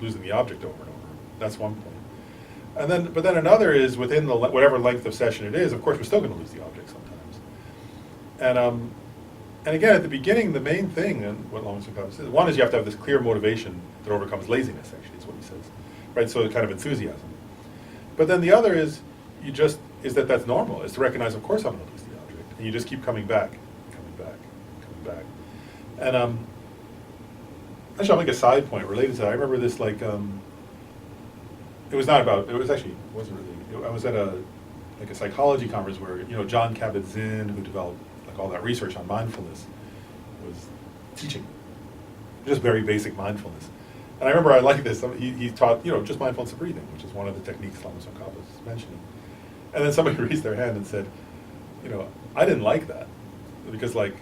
losing the object over and over. That's one point. And then, but then another is within the whatever length of session it is. Of course, we're still going to lose the object sometimes. And again, at the beginning, the main thing, and what Lama says, one is you have to have this clear motivation that overcomes laziness. Actually, is what he says, right? So kind of enthusiasm. But then the other is that's normal. Is to recognize, of course, I'm going to lose the object, and you just keep coming back. Back. And actually, I'll make a side point related to that. I remember this, like, it wasn't really, I was at a psychology conference where, John Kabat-Zinn, who developed like all that research on mindfulness, was teaching just very basic mindfulness. And I remember I liked this. He taught, just mindfulness of breathing, which is one of the techniques Lama Tsongkhapa is mentioning. And then somebody raised their hand and said, I didn't like that, because like,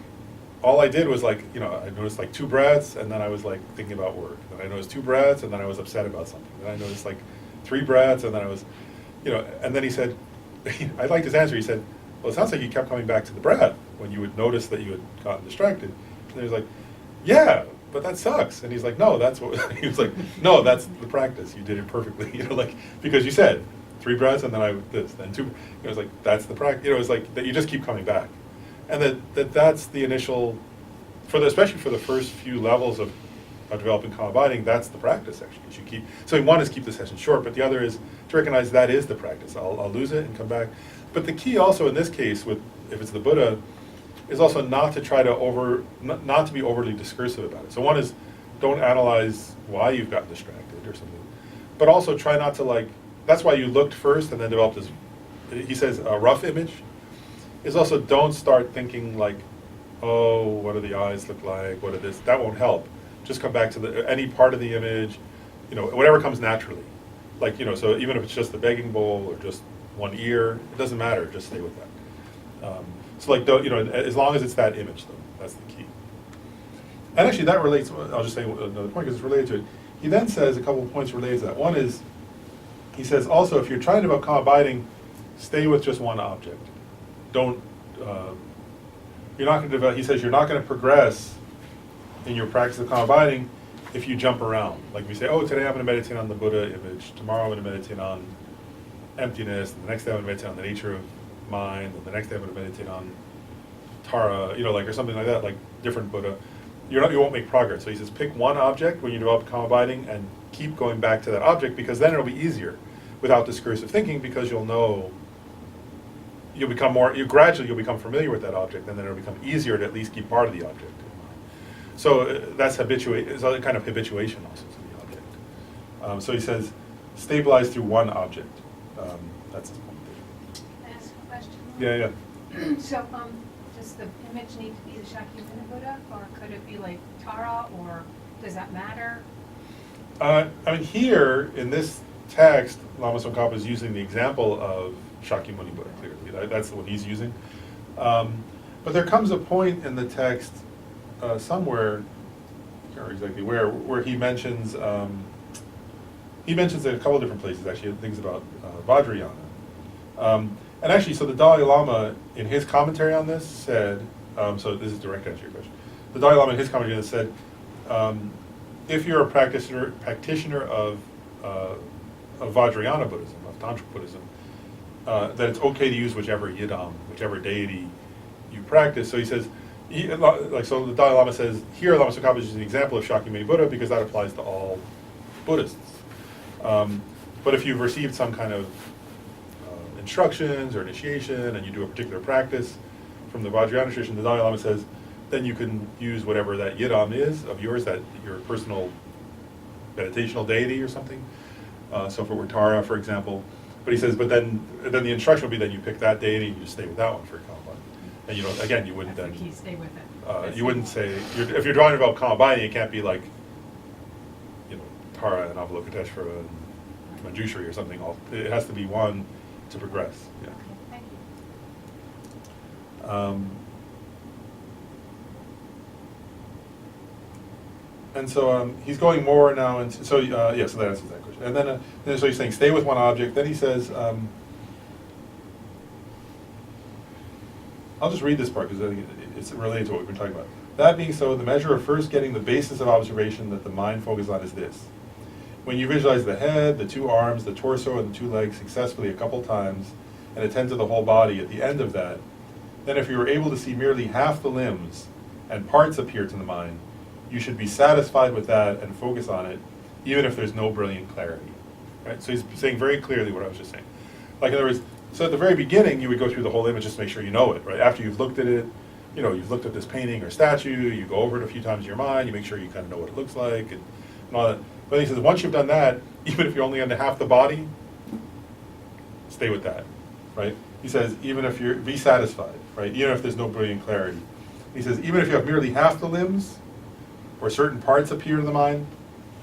all I did was like, I noticed like 2 breaths, and then I was like thinking about work. Then I noticed 2 breaths, and then I was upset about something. Then I noticed like 3 breaths, and then I was, and then he said, I liked his answer. He said, well, it sounds like you kept coming back to the breath when you would notice that you had gotten distracted. And he was like, yeah, but that sucks. And he's like, no, that's what, he was like, no, that's the practice. You did it perfectly, like, because you said 3 breaths, and then then 2, it was like, that's the practice. It was like, that you just keep coming back. And that's the initial, especially for the first few levels of developing calm abiding, that's the practice actually. So one is keep the session short, but the other is to recognize that is the practice. I'll lose it and come back. But the key also in this case, if it's the Buddha, is also not to try to not to be overly discursive about it. So one is don't analyze why you've gotten distracted or something, but also try not to that's why you looked first and then developed this, he says, a rough image. Is also don't start thinking like, oh, what do the eyes look like? What are this? That won't help. Just come back to any part of the image, whatever comes naturally. Like, so even if it's just the begging bowl or just one ear, it doesn't matter. Just stay with that. So like, as long as it's that image, though, that's the key. And actually, that relates. I'll just say another point because it's related to it. He then says a couple of points related to that. One is, he says also if you're trying to develop calm abiding, stay with just one object. Don't, you're not going to develop, he says you're not going to progress in your practice of calm abiding if you jump around. Like we say, oh, today I'm going to meditate on the Buddha image, tomorrow I'm going to meditate on emptiness, and the next day I'm going to meditate on the nature of mind, and the next day I'm going to meditate on Tara, or something like that, like different Buddha. You won't make progress. So he says pick one object when you develop calm abiding and keep going back to that object, because then it'll be easier without discursive thinking, because you'll know, you'll become familiar with that object, and then it'll become easier to at least keep part of the object in mind. So that's it's a kind of habituation also to the object. So he says, stabilize through one object. That's his point there. Can I ask a question? Yeah. So, does the image need to be the Shakyamuni Buddha, or could it be like Tara, or does that matter? Here, in this text, Lama Tsongkhapa is using the example of Shakyamuni Buddha, clearly. That's what he's using. But there comes a point in the text somewhere, I can't remember exactly where he mentions in a couple of different places, actually, things about Vajrayana. And actually, so the Dalai Lama, in his commentary on this, said, so this is direct answer to your question. The Dalai Lama, in his commentary on this, said, if you're a practitioner of Vajrayana Buddhism, of Tantric Buddhism, that it's okay to use whichever yidam, whichever deity you practice. So he says, so the Dalai Lama says, here Lama Tsongkhapa is an example of Shakyamuni Buddha because that applies to all Buddhists. But if you've received some kind of instructions or initiation and you do a particular practice from the Vajrayana tradition, the Dalai Lama says, then you can use whatever that yidam is of yours, that your personal meditational deity or something. So if it were Tara, for example. But he says, but then the instruction will be that you pick that deity and you just stay with that one for Kamabani. And you don't, again, you wouldn't That's then. the key, stay with it. You wouldn't say, if you're drawing about Kamabani, it can't be like, Tara and Avalokiteshvara and Manjushri or something. It has to be one to progress. Yeah. Okay, thank you. And so he's going more now into, so that answers that question. And then so he's saying stay with one object. Then he says, I'll just read this part because I think it's related to what we've been talking about. That being so, the measure of first getting the basis of observation that the mind focuses on is this. When you visualize the head, the two arms, the torso, and the two legs successfully a couple times and attend to the whole body at the end of that, then if you were able to see merely half the limbs and parts appear to the mind, you should be satisfied with that and focus on it, even if there's no brilliant clarity. Right? So he's saying very clearly what I was just saying. Like in other words, so at the very beginning, you would go through the whole image just to make sure you know it, right? After you've looked at it, you've looked at this painting or statue, you go over it a few times in your mind, you make sure you kind of know what it looks like, and all that. But he says, once you've done that, even if you're only under half the body, stay with that, right? He says, be satisfied, right? Even if there's no brilliant clarity. He says, even if you have merely half the limbs, or certain parts appear in the mind,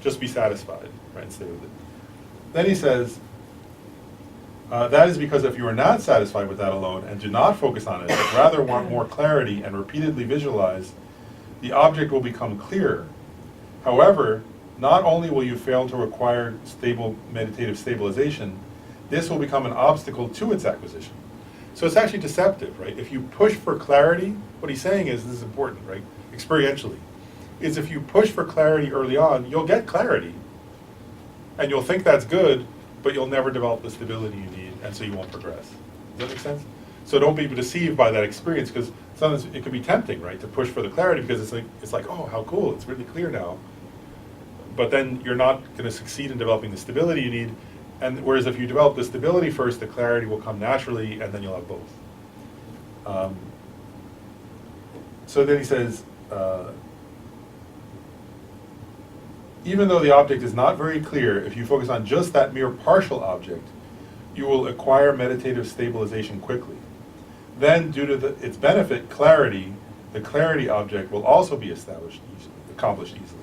just be satisfied, right, and stay with it. Then he says, that is because if you are not satisfied with that alone and do not focus on it, but rather want more clarity and repeatedly visualize, the object will become clearer. However, not only will you fail to acquire stable meditative stabilization, this will become an obstacle to its acquisition. So it's actually deceptive, right? If you push for clarity, what he's saying is, this is important, right, experientially, is if you push for clarity early on, you'll get clarity. And you'll think that's good, but you'll never develop the stability you need, and so you won't progress. Does that make sense? So don't be deceived by that experience, because sometimes it can be tempting, right, to push for the clarity, because it's like, oh, how cool, it's really clear now. But then you're not going to succeed in developing the stability you need, and whereas if you develop the stability first, the clarity will come naturally, and then you'll have both. So then he says, even though the object is not very clear, if you focus on just that mere partial object, you will acquire meditative stabilization quickly. Then, due to its benefit, clarity, the clarity object will also be accomplished easily.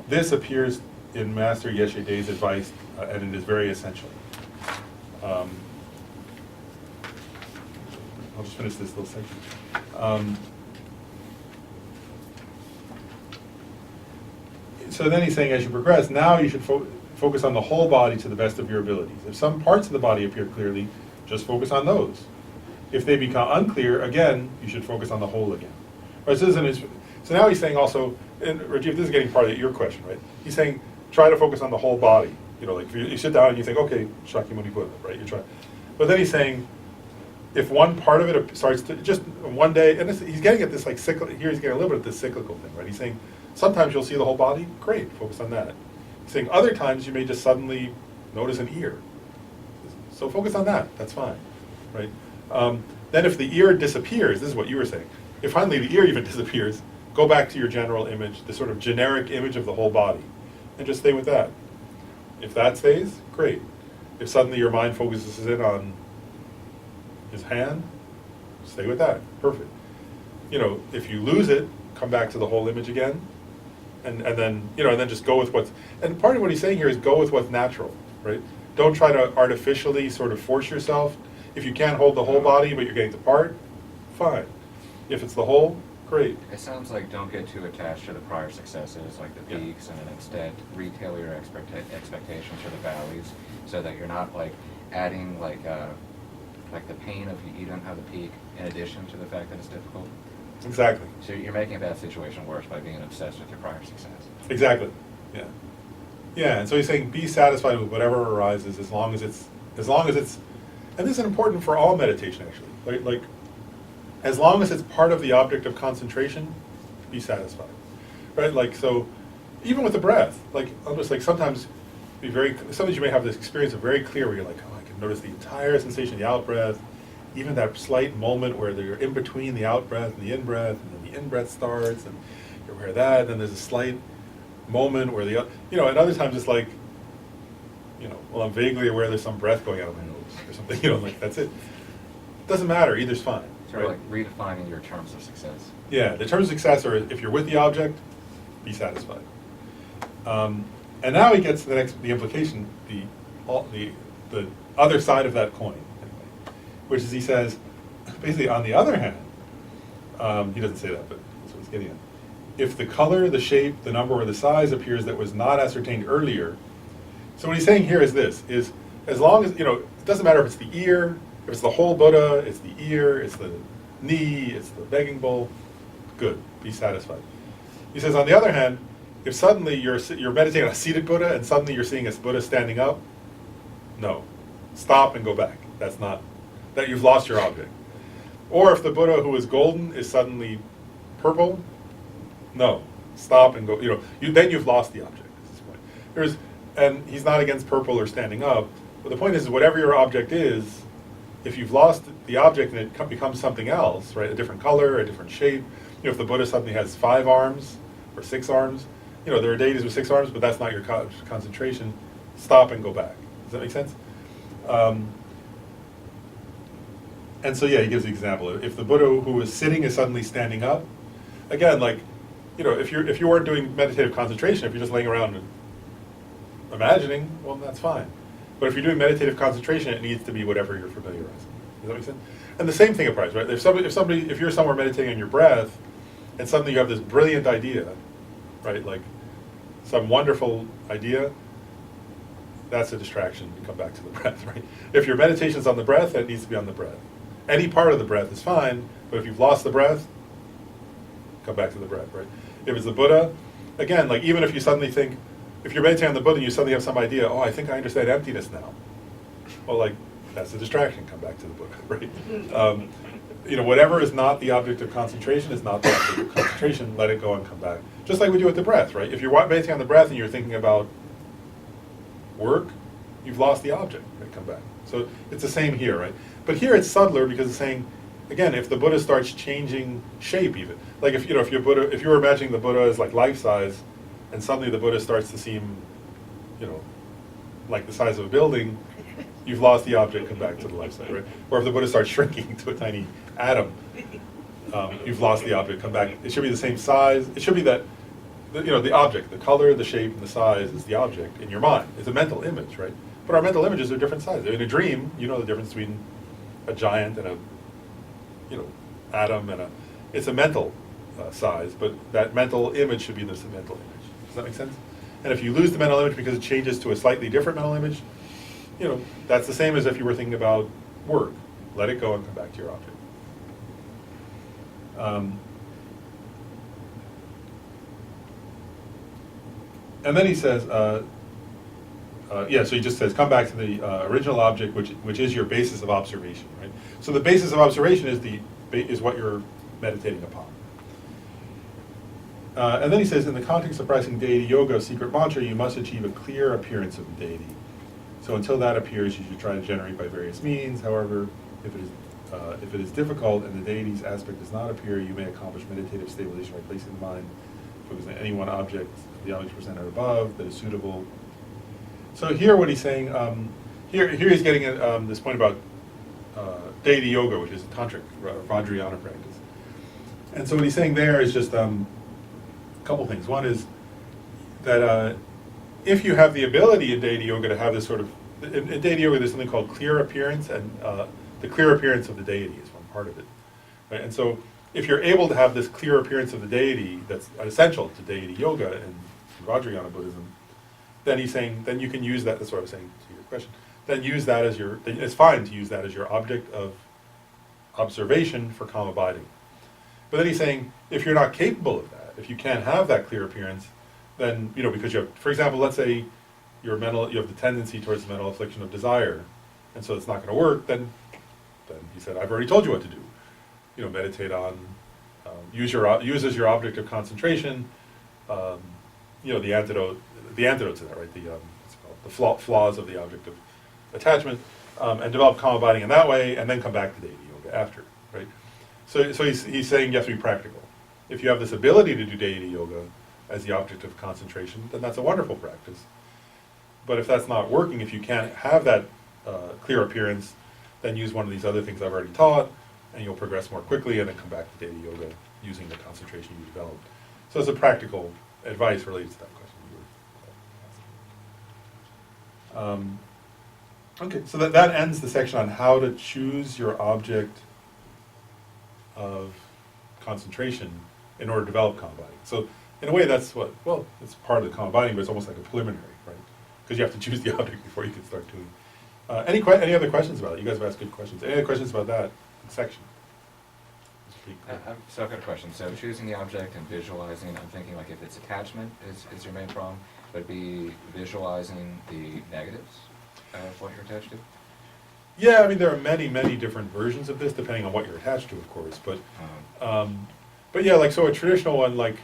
This appears in Master Yeshe Dei's advice, and it is very essential. I'll just finish this little section. So then he's saying, as you progress, now you should focus on the whole body to the best of your abilities. If some parts of the body appear clearly, just focus on those. If they become unclear, again, you should focus on the whole again. Right, so now he's saying also, and Rajiv, this is getting part of your question, right? He's saying, try to focus on the whole body. Like if you sit down and you think, okay, Shakyamuni Buddha, right? You try. But then he's saying, if one part of it starts to, just one day, and he's getting at this like cyclical, here he's getting a little bit of this cyclical thing, right? He's saying, sometimes you'll see the whole body, great, focus on that. He's saying other times you may just suddenly notice an ear. So focus on that, that's fine, right? Then if the ear disappears, this is what you were saying, if finally the ear even disappears, go back to your general image, the sort of generic image of the whole body, and just stay with that. If that stays, great. If suddenly your mind focuses in on his hand, stay with that, perfect. If you lose it, come back to the whole image again, and then just go with what's, and part of what he's saying here is go with what's natural, right? Don't try to artificially sort of force yourself. If you can't hold the whole body, but you're getting the part, fine. If it's the whole, great. It sounds like don't get too attached to the prior successes, like the Yeah. peaks, and then instead retail your expectations for the valleys, so that you're not like adding like the pain of you don't have the peak in addition to the fact that it's difficult. Exactly. So you're making a bad situation worse by being obsessed with your prior success. Exactly. Yeah. Yeah, and so he's saying be satisfied with whatever arises as long as it's, and this is important for all meditation actually, right? Like, as long as it's part of the object of concentration, be satisfied, right? Like, so, even with the breath, like, almost like sometimes you may have this experience of very clear where you're like, oh, I can notice the entire sensation of the out breath, even that slight moment where you're in between the out breath and the in breath, and then the in breath starts, and you're aware of that, and then there's a slight moment where and other times it's like, well, I'm vaguely aware there's some breath going out of my nose or something, like, that's it. Doesn't matter, either's fine. Sort of Right? like redefining your terms of success. Yeah, the terms of success are if you're with the object, be satisfied. And now he gets to the implication, the other side of that coin, anyway, which is he says, basically on the other hand, he doesn't say that, but that's what he's getting at. If the color, the shape, the number, or the size appears that was not ascertained earlier, so what he's saying here is this, is as long as, it doesn't matter if it's the ear, if it's the whole Buddha, it's the ear, it's the knee, it's the begging bowl, good, be satisfied. He says, on the other hand, if suddenly you're meditating on a seated Buddha and suddenly you're seeing a Buddha standing up, no, stop and go back. That's not, that you've lost your object. Or if the Buddha who is golden is suddenly purple, no, stop and go, then you've lost the object at this point. And he's not against purple or standing up, but the point is whatever your object is, if you've lost the object and it becomes something else, right, a different color, a different shape, if the Buddha suddenly has 5 arms or 6 arms, there are deities with 6 arms, but that's not your concentration, stop and go back. Does that make sense? And so, yeah, he gives the example. If the Buddha who was sitting is suddenly standing up, again, like, if you weren't doing meditative concentration, if you're just laying around and imagining, well, that's fine. But if you're doing meditative concentration, it needs to be whatever you're familiarizing. Does that make sense? And the same thing applies, right? If you're somewhere meditating on your breath, and suddenly you have this brilliant idea, right? Like some wonderful idea, that's a distraction. You come back to the breath, right? If your meditation's on the breath, it needs to be on the breath. Any part of the breath is fine, but if you've lost the breath, come back to the breath, right? If it's the Buddha, again, like even if you suddenly think, if you're meditating on the Buddha and you suddenly have some idea, oh, I think I understand emptiness now. Well, like, that's a distraction, come back to the Buddha, right? Whatever is not the object of concentration is not the object of concentration, let it go and come back. Just like we do with the breath, right? If you're meditating on the breath and you're thinking about work, you've lost the object, right? Come back. So it's the same here, right? But here it's subtler because it's saying, again, if the Buddha starts changing shape even, like if you were imagining the Buddha as like life size, and suddenly the Buddha starts to seem, like the size of a building, you've lost the object, come back to the life size, right? Or if the Buddha starts shrinking to a tiny atom, you've lost the object, come back. It should be the same size. It should be that, the object, the color, the shape, and the size is the object in your mind. It's a mental image, right? But our mental images are different sizes. In a dream, you know the difference between a giant and a, atom and it's a mental size, but that mental image should be the mental image. Does that make sense? And if you lose the mental image because it changes to a slightly different mental image, that's the same as if you were thinking about work. Let it go and come back to your object. And then he says, so he just says, come back to the original object, which is your basis of observation, right? So the basis of observation is what you're meditating upon. And then he says, in the context of practicing deity yoga, secret mantra, you must achieve a clear appearance of the deity. So until that appears, you should try to generate by various means. However, if it is difficult and the deity's aspect does not appear, you may accomplish meditative stabilization by placing the mind focusing on any one object, the object presented above, that is suitable. So here what he's saying, here he's getting at this point about deity yoga, which is a tantric, Vajrayana practice. And so what he's saying there is just a couple things. One is that if you have the ability in deity yoga to have this sort of, in deity yoga there's something called clear appearance and the clear appearance of the deity is one part of it. Right? And so if you're able to have this clear appearance of the deity that's essential to deity yoga and Vajrayana Buddhism, then he's saying, then you can use that, that's what I was saying to your question, then use that as your, then it's fine to use that as your object of observation for calm abiding. But then he's saying, if you're not capable of that, if you can't have that clear appearance, then, you know, because you have, for example, let's say you have the tendency towards the mental affliction of desire, and so it's not going to work, then he said, I've already told you what to do. You know, meditate on, use as your object of concentration, you know, the antidote to that, right? What's it called? The flaws of the object of attachment, and develop calm abiding in that way, and then come back to deity yoga after, right? So he's saying you have to be practical. If you have this ability to do deity yoga as the object of concentration, then that's a wonderful practice. But if that's not working, if you can't have that clear appearance, then use one of these other things I've already taught, and you'll progress more quickly, and then come back to deity yoga using the concentration you developed. So it's a practical advice related to that question you were asking. Okay, so that ends the section on how to choose your object of concentration in order to develop calm abiding. So in a way, that's what, well, it's part of the calm abiding, but it's almost like a preliminary, right? Because you have to choose the object before you can start doing it. Any other questions about it? You guys have asked good questions. Any other questions about that section? It's pretty clear. So I've got a question. So choosing the object and visualizing, I'm thinking like if it's attachment is your main problem, would be visualizing the negatives of what you're attached to? Yeah, I mean, there are many, many different versions of this, depending on what you're attached to, of course. But yeah, like, so a traditional one, like,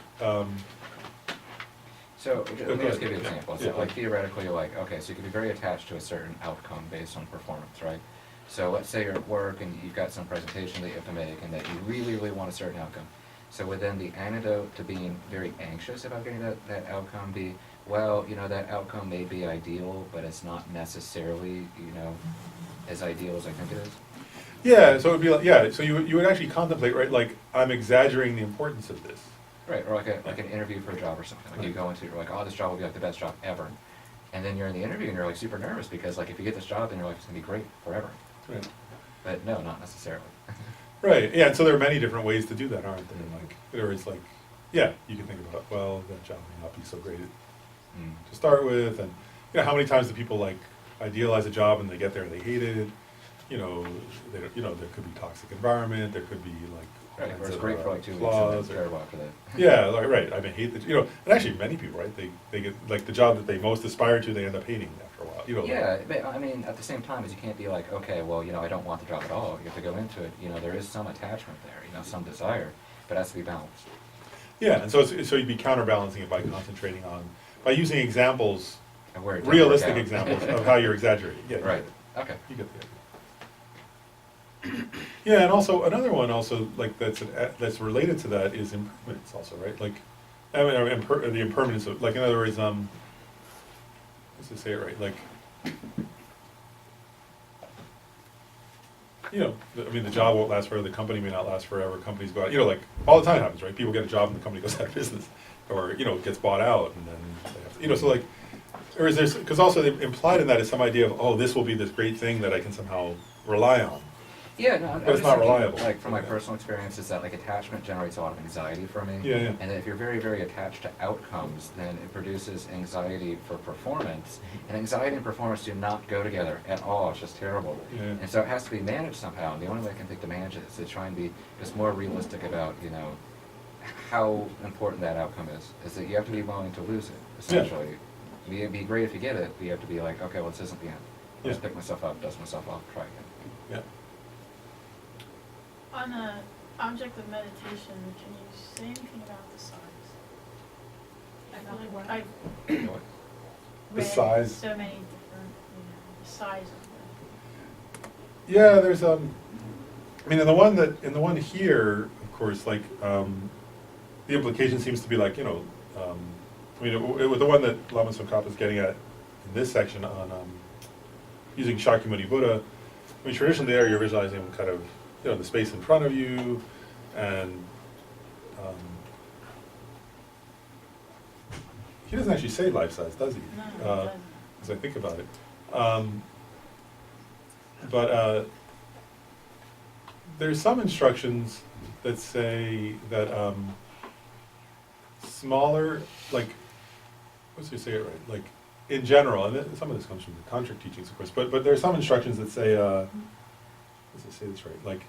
So let me just give you an Yeah. example. Yeah. So like theoretically, you're like, okay, so you could be very attached to a certain outcome based on performance, right? So let's say you're at work and you've got some presentation that you have to make and that you really, really want a certain outcome. So would then the antidote to being very anxious about getting that outcome be, well, you know, that outcome may be ideal, but it's not necessarily, you know, as ideal as I think it is? yeah, so it would be like, yeah, so you would actually contemplate, right, like, I'm exaggerating the importance of this. Right, or like an interview for a job or something. Like you go into it, you're like, oh, this job will be like the best job ever. And then you're in the interview and you're like super nervous because like if you get this job, then you're like, it's gonna be great forever. Right. But no, not necessarily. Right, yeah, and so there are many different ways to do that, aren't there? Like, there is like, yeah, you can think about, well, that job may not be so great to start with, and, you know, how many times do people like idealize a job and they get there and they hate it? You know, there could be toxic environment, there could be like, Right, or it's of, great for like 2 weeks and flaws, then or- terrible after that. yeah, like, right, I mean, hate the, you know, and actually many people, right, they get, like, the job that they most aspire to, they end up hating after a while, you know. Yeah, but I mean, at the same time, as you can't be like, okay, well, you know, I don't want the job at all. You have to go into it, you know, there is some attachment there, you know, some desire, but it has to be balanced. Yeah, and so you'd be counterbalancing it by concentrating on, by using examples, And where it didn't work realistic out. examples of how you're exaggerating. Yeah, you Right, get it. okay. You get the idea. Yeah, and also another one also like that's related to that is impermanence also, right? Like, I mean, the impermanence of, like, in other words, let's just say it right, like, you know, I mean, the job won't last forever, the company may not last forever, companies go out, you know, like, all the time happens, right? People get a job and the company goes out of business, or, you know, gets bought out, and then they have to, you know, so like, or is there, because also implied in that is some idea of, oh, this will be this great thing that I can somehow rely on. Yeah, no, I'm But it's just not thinking, reliable. like, from my Yeah. personal experience, is that, like, attachment generates a lot of anxiety for me. Yeah, yeah. And that if you're very, very attached to outcomes, then it produces anxiety for performance. And anxiety and performance do not go together at all, it's just terrible. Yeah. And so it has to be managed somehow, and the only way I can think to manage it is to try and be just more realistic about, you know, how important that outcome is that you have to be willing to lose it, essentially. It'd be great if you get it, but you have to be like, okay, well, this isn't the end. I'll just Yeah. pick myself up, dust myself off, try again. Yeah. On the object of meditation, can you say anything about the size? I About feel what? like You know what? The I've size. read so many different, you know, the size of Yeah, there's I mean, in the one here, of course, like, the implication seems to be like, you know, I mean, with the one that Lama Tsongkhapa is getting at in this section on using Shakyamuni Buddha, I mean, traditionally there you're visualizing kind of, you know, the space in front of you, and he doesn't actually say life size, does he? No, he doesn't. As I think about it. But there's some instructions that say that smaller, like, what's he say it right? Like, in general, and some of this comes from the tantric teachings, of course, but there are some instructions that say, let's say this right, like,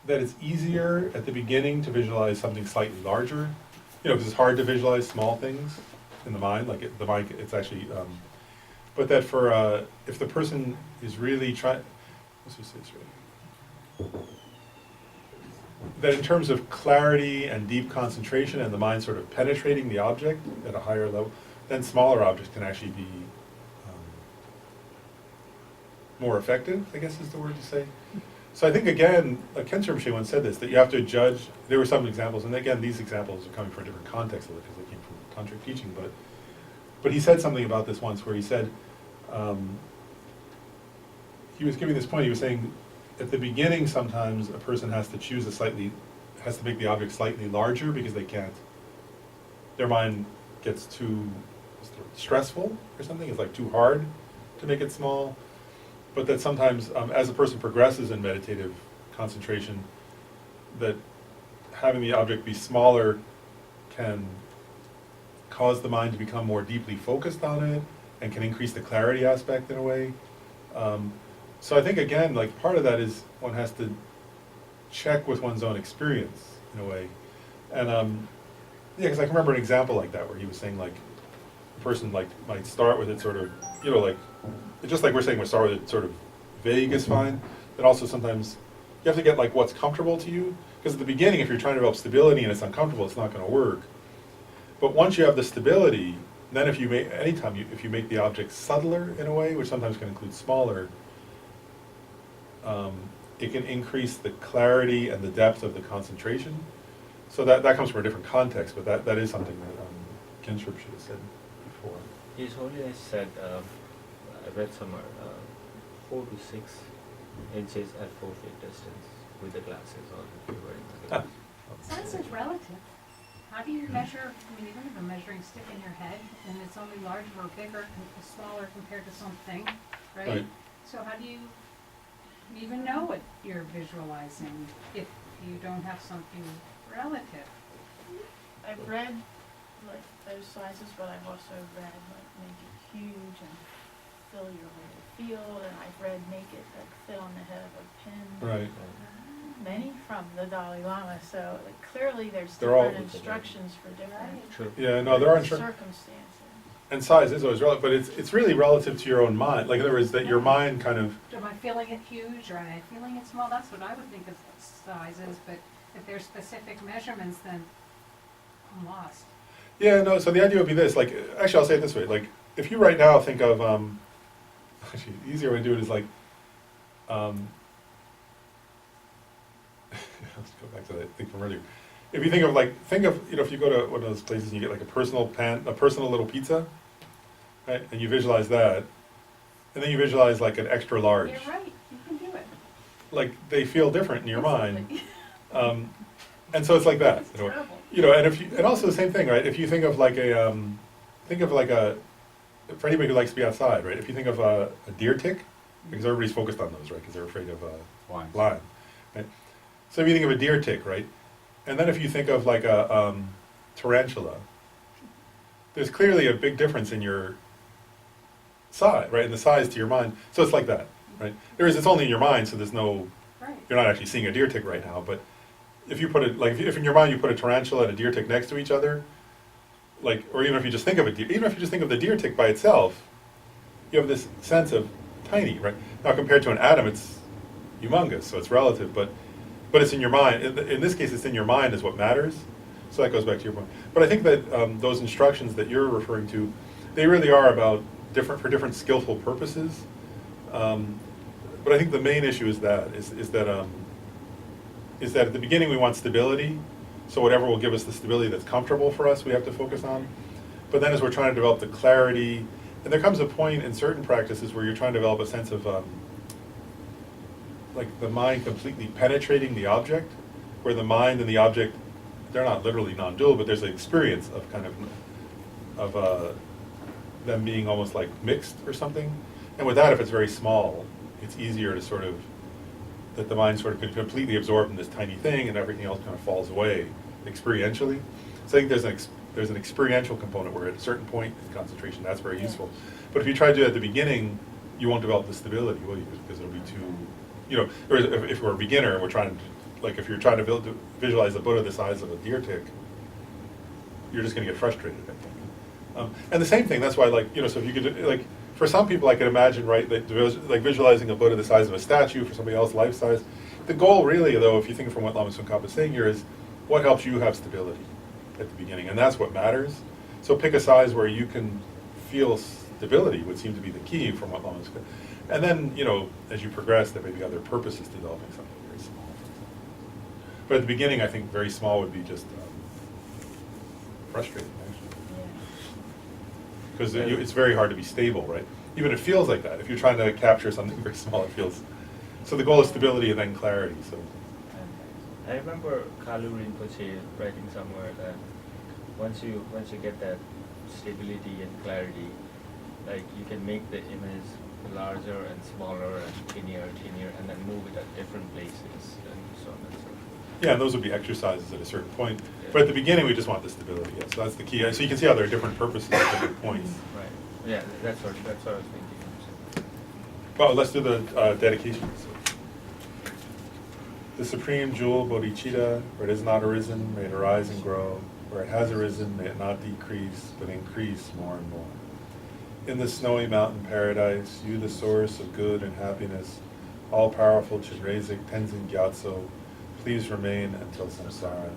that it's easier at the beginning to visualize something slightly larger, because it's hard to visualize small things in the mind, like the mind, it's actually, but that for, if the person is really trying, let's just say this right, that in terms of clarity and deep concentration and the mind sort of penetrating the object at a higher level, then smaller objects can actually be more effective, I guess is the word to say. So I think, again, like Khenpo Rinpoche once said this, that you have to judge, there were some examples, and again, these examples are coming from a different context because they came from tantric teaching, but he said something about this once where he said, he was giving this point, he was saying, at the beginning sometimes a person has to choose has to make the object slightly larger because they can't, their mind gets too stressful or something, it's like too hard to make it small. But that sometimes, as a person progresses in meditative concentration, that having the object be smaller can cause the mind to become more deeply focused on it and can increase the clarity aspect in a way. So I think, again, like part of that is one has to check with one's own experience in a way. And yeah, because I can remember an example like that where he was saying like, a person like might start with it sort of, like, just like we're saying, we start with it sort of vague is fine, but also sometimes you have to get like what's comfortable to you, because at the beginning, if you're trying to develop stability and it's uncomfortable, it's not going to work. But once you have the stability, then if you make the object subtler in a way, which sometimes can include smaller, it can increase the clarity and the depth of the concentration. So that comes from a different context, but that is something that Khenpo should have said before. His Holiness said, I read somewhere, 4 to 6 inches at 4 feet distance with the glasses on if you're wearing the glasses. Science is relative. How do you measure, I mean, you don't have a measuring stick in your head, and it's only larger or bigger, smaller compared to something, right? Right. So how do you even know what you're visualizing if you don't have something relative? I've read like those sizes, but I've also read like make it huge and fill your whole field, and I've read make it like fit on the head of a pin. Right. Many from the Dalai Lama, so like clearly there's They're all- different instructions for different True. Yeah, no, there are circumstances. and size is always relative, but it's really relative to your own mind. Like in other words, that your mind kind of, Am I feeling it huge or am I feeling it small? That's what I would think of sizes, but if there's specific measurements, then I'm lost. yeah, no, so the idea would be this, like, actually I'll say it this way, like, if you right now think of, actually, the easier way to do it is like, let's go back to that thing from earlier. If you think of, if you go to one of those places and you get like a personal little pizza, right, and you visualize that, and then you visualize like an extra large. You're right, you can do it. Like, they feel different in your mind. Absolutely. And so it's like that. It's in a way. terrible. And also the same thing, right? If you think of like for anybody who likes to be outside, right? If you think of a deer tick, because everybody's focused on those, right? Because they're afraid of Lines. lion, right? So if you think of a deer tick, right? And then if you think of like a tarantula, there's clearly a big difference in your size, right? In the size to your mind. So it's like that, right? It's only in your mind, so there's no, Right. you're not actually seeing a deer tick right now, but if you put it, like, if in your mind you put a tarantula and a deer tick next to each other, like, or even if you just think of the deer tick by itself, you have this sense of tiny, right? Now compared to an atom, it's humongous, so it's relative, but it's in your mind. In this case, it's in your mind is what matters. So that goes back to your point. But I think that those instructions that you're referring to, they really are about for different skillful purposes. But I think the main issue is that at the beginning we want stability, so whatever will give us the stability that's comfortable for us, we have to focus on. But then as we're trying to develop the clarity, and there comes a point in certain practices where you're trying to develop a sense of like the mind completely penetrating the object, where the mind and the object, they're not literally non-dual, but there's an experience of kind of them being almost like mixed or something. And with that, if it's very small, it's easier to sort of, that the mind sort of could completely absorb in this tiny thing and everything else kind of falls away experientially. So I think there's an experiential component where at a certain point in concentration, that's very useful. But if you try to do it at the beginning, you won't develop the stability, will you? Because it'll be too, you know, or if we're a beginner and we're trying to, like if you're trying to visualize a Buddha the size of a deer tick, you're just going to get frustrated, I think. And the same thing, that's why, like, you know, so if you could, like, for some people I could imagine, right, like visualizing a Buddha the size of a statue, for somebody else life size. The goal really, though, if you think from what Lama Tsongkhapa is saying here, is what helps you have stability at the beginning, and that's what matters. So pick a size where you can feel stability would seem to be the key from what Lama's saying. And then, you know, as you progress, there may be other purposes to developing something very small. But at the beginning, I think very small would be just frustrating, actually. Because it's very hard to be stable, right? Even it feels like that. If you're trying to capture something very small, it feels. So the goal is stability and then clarity. So. I remember Kalu Rinpoche writing somewhere that once you get that stability and clarity, like you can make the image larger and smaller and thinner, and then move it at different places and so on and so forth. Yeah, and those would be exercises at a certain point. Yeah. But at the beginning, we just want the stability. Yeah, so that's the key. So you can see how there are different purposes at different points. Right. Yeah, that's what I was thinking. Well, let's do the dedication. So. The supreme jewel, bodhicitta, where it has not arisen, may it arise and grow. Where it has arisen, may it not decrease, but increase more and more. In the snowy mountain paradise, you the source of good and happiness, all-powerful Chinrezig Tenzin Gyatso, please remain until samsara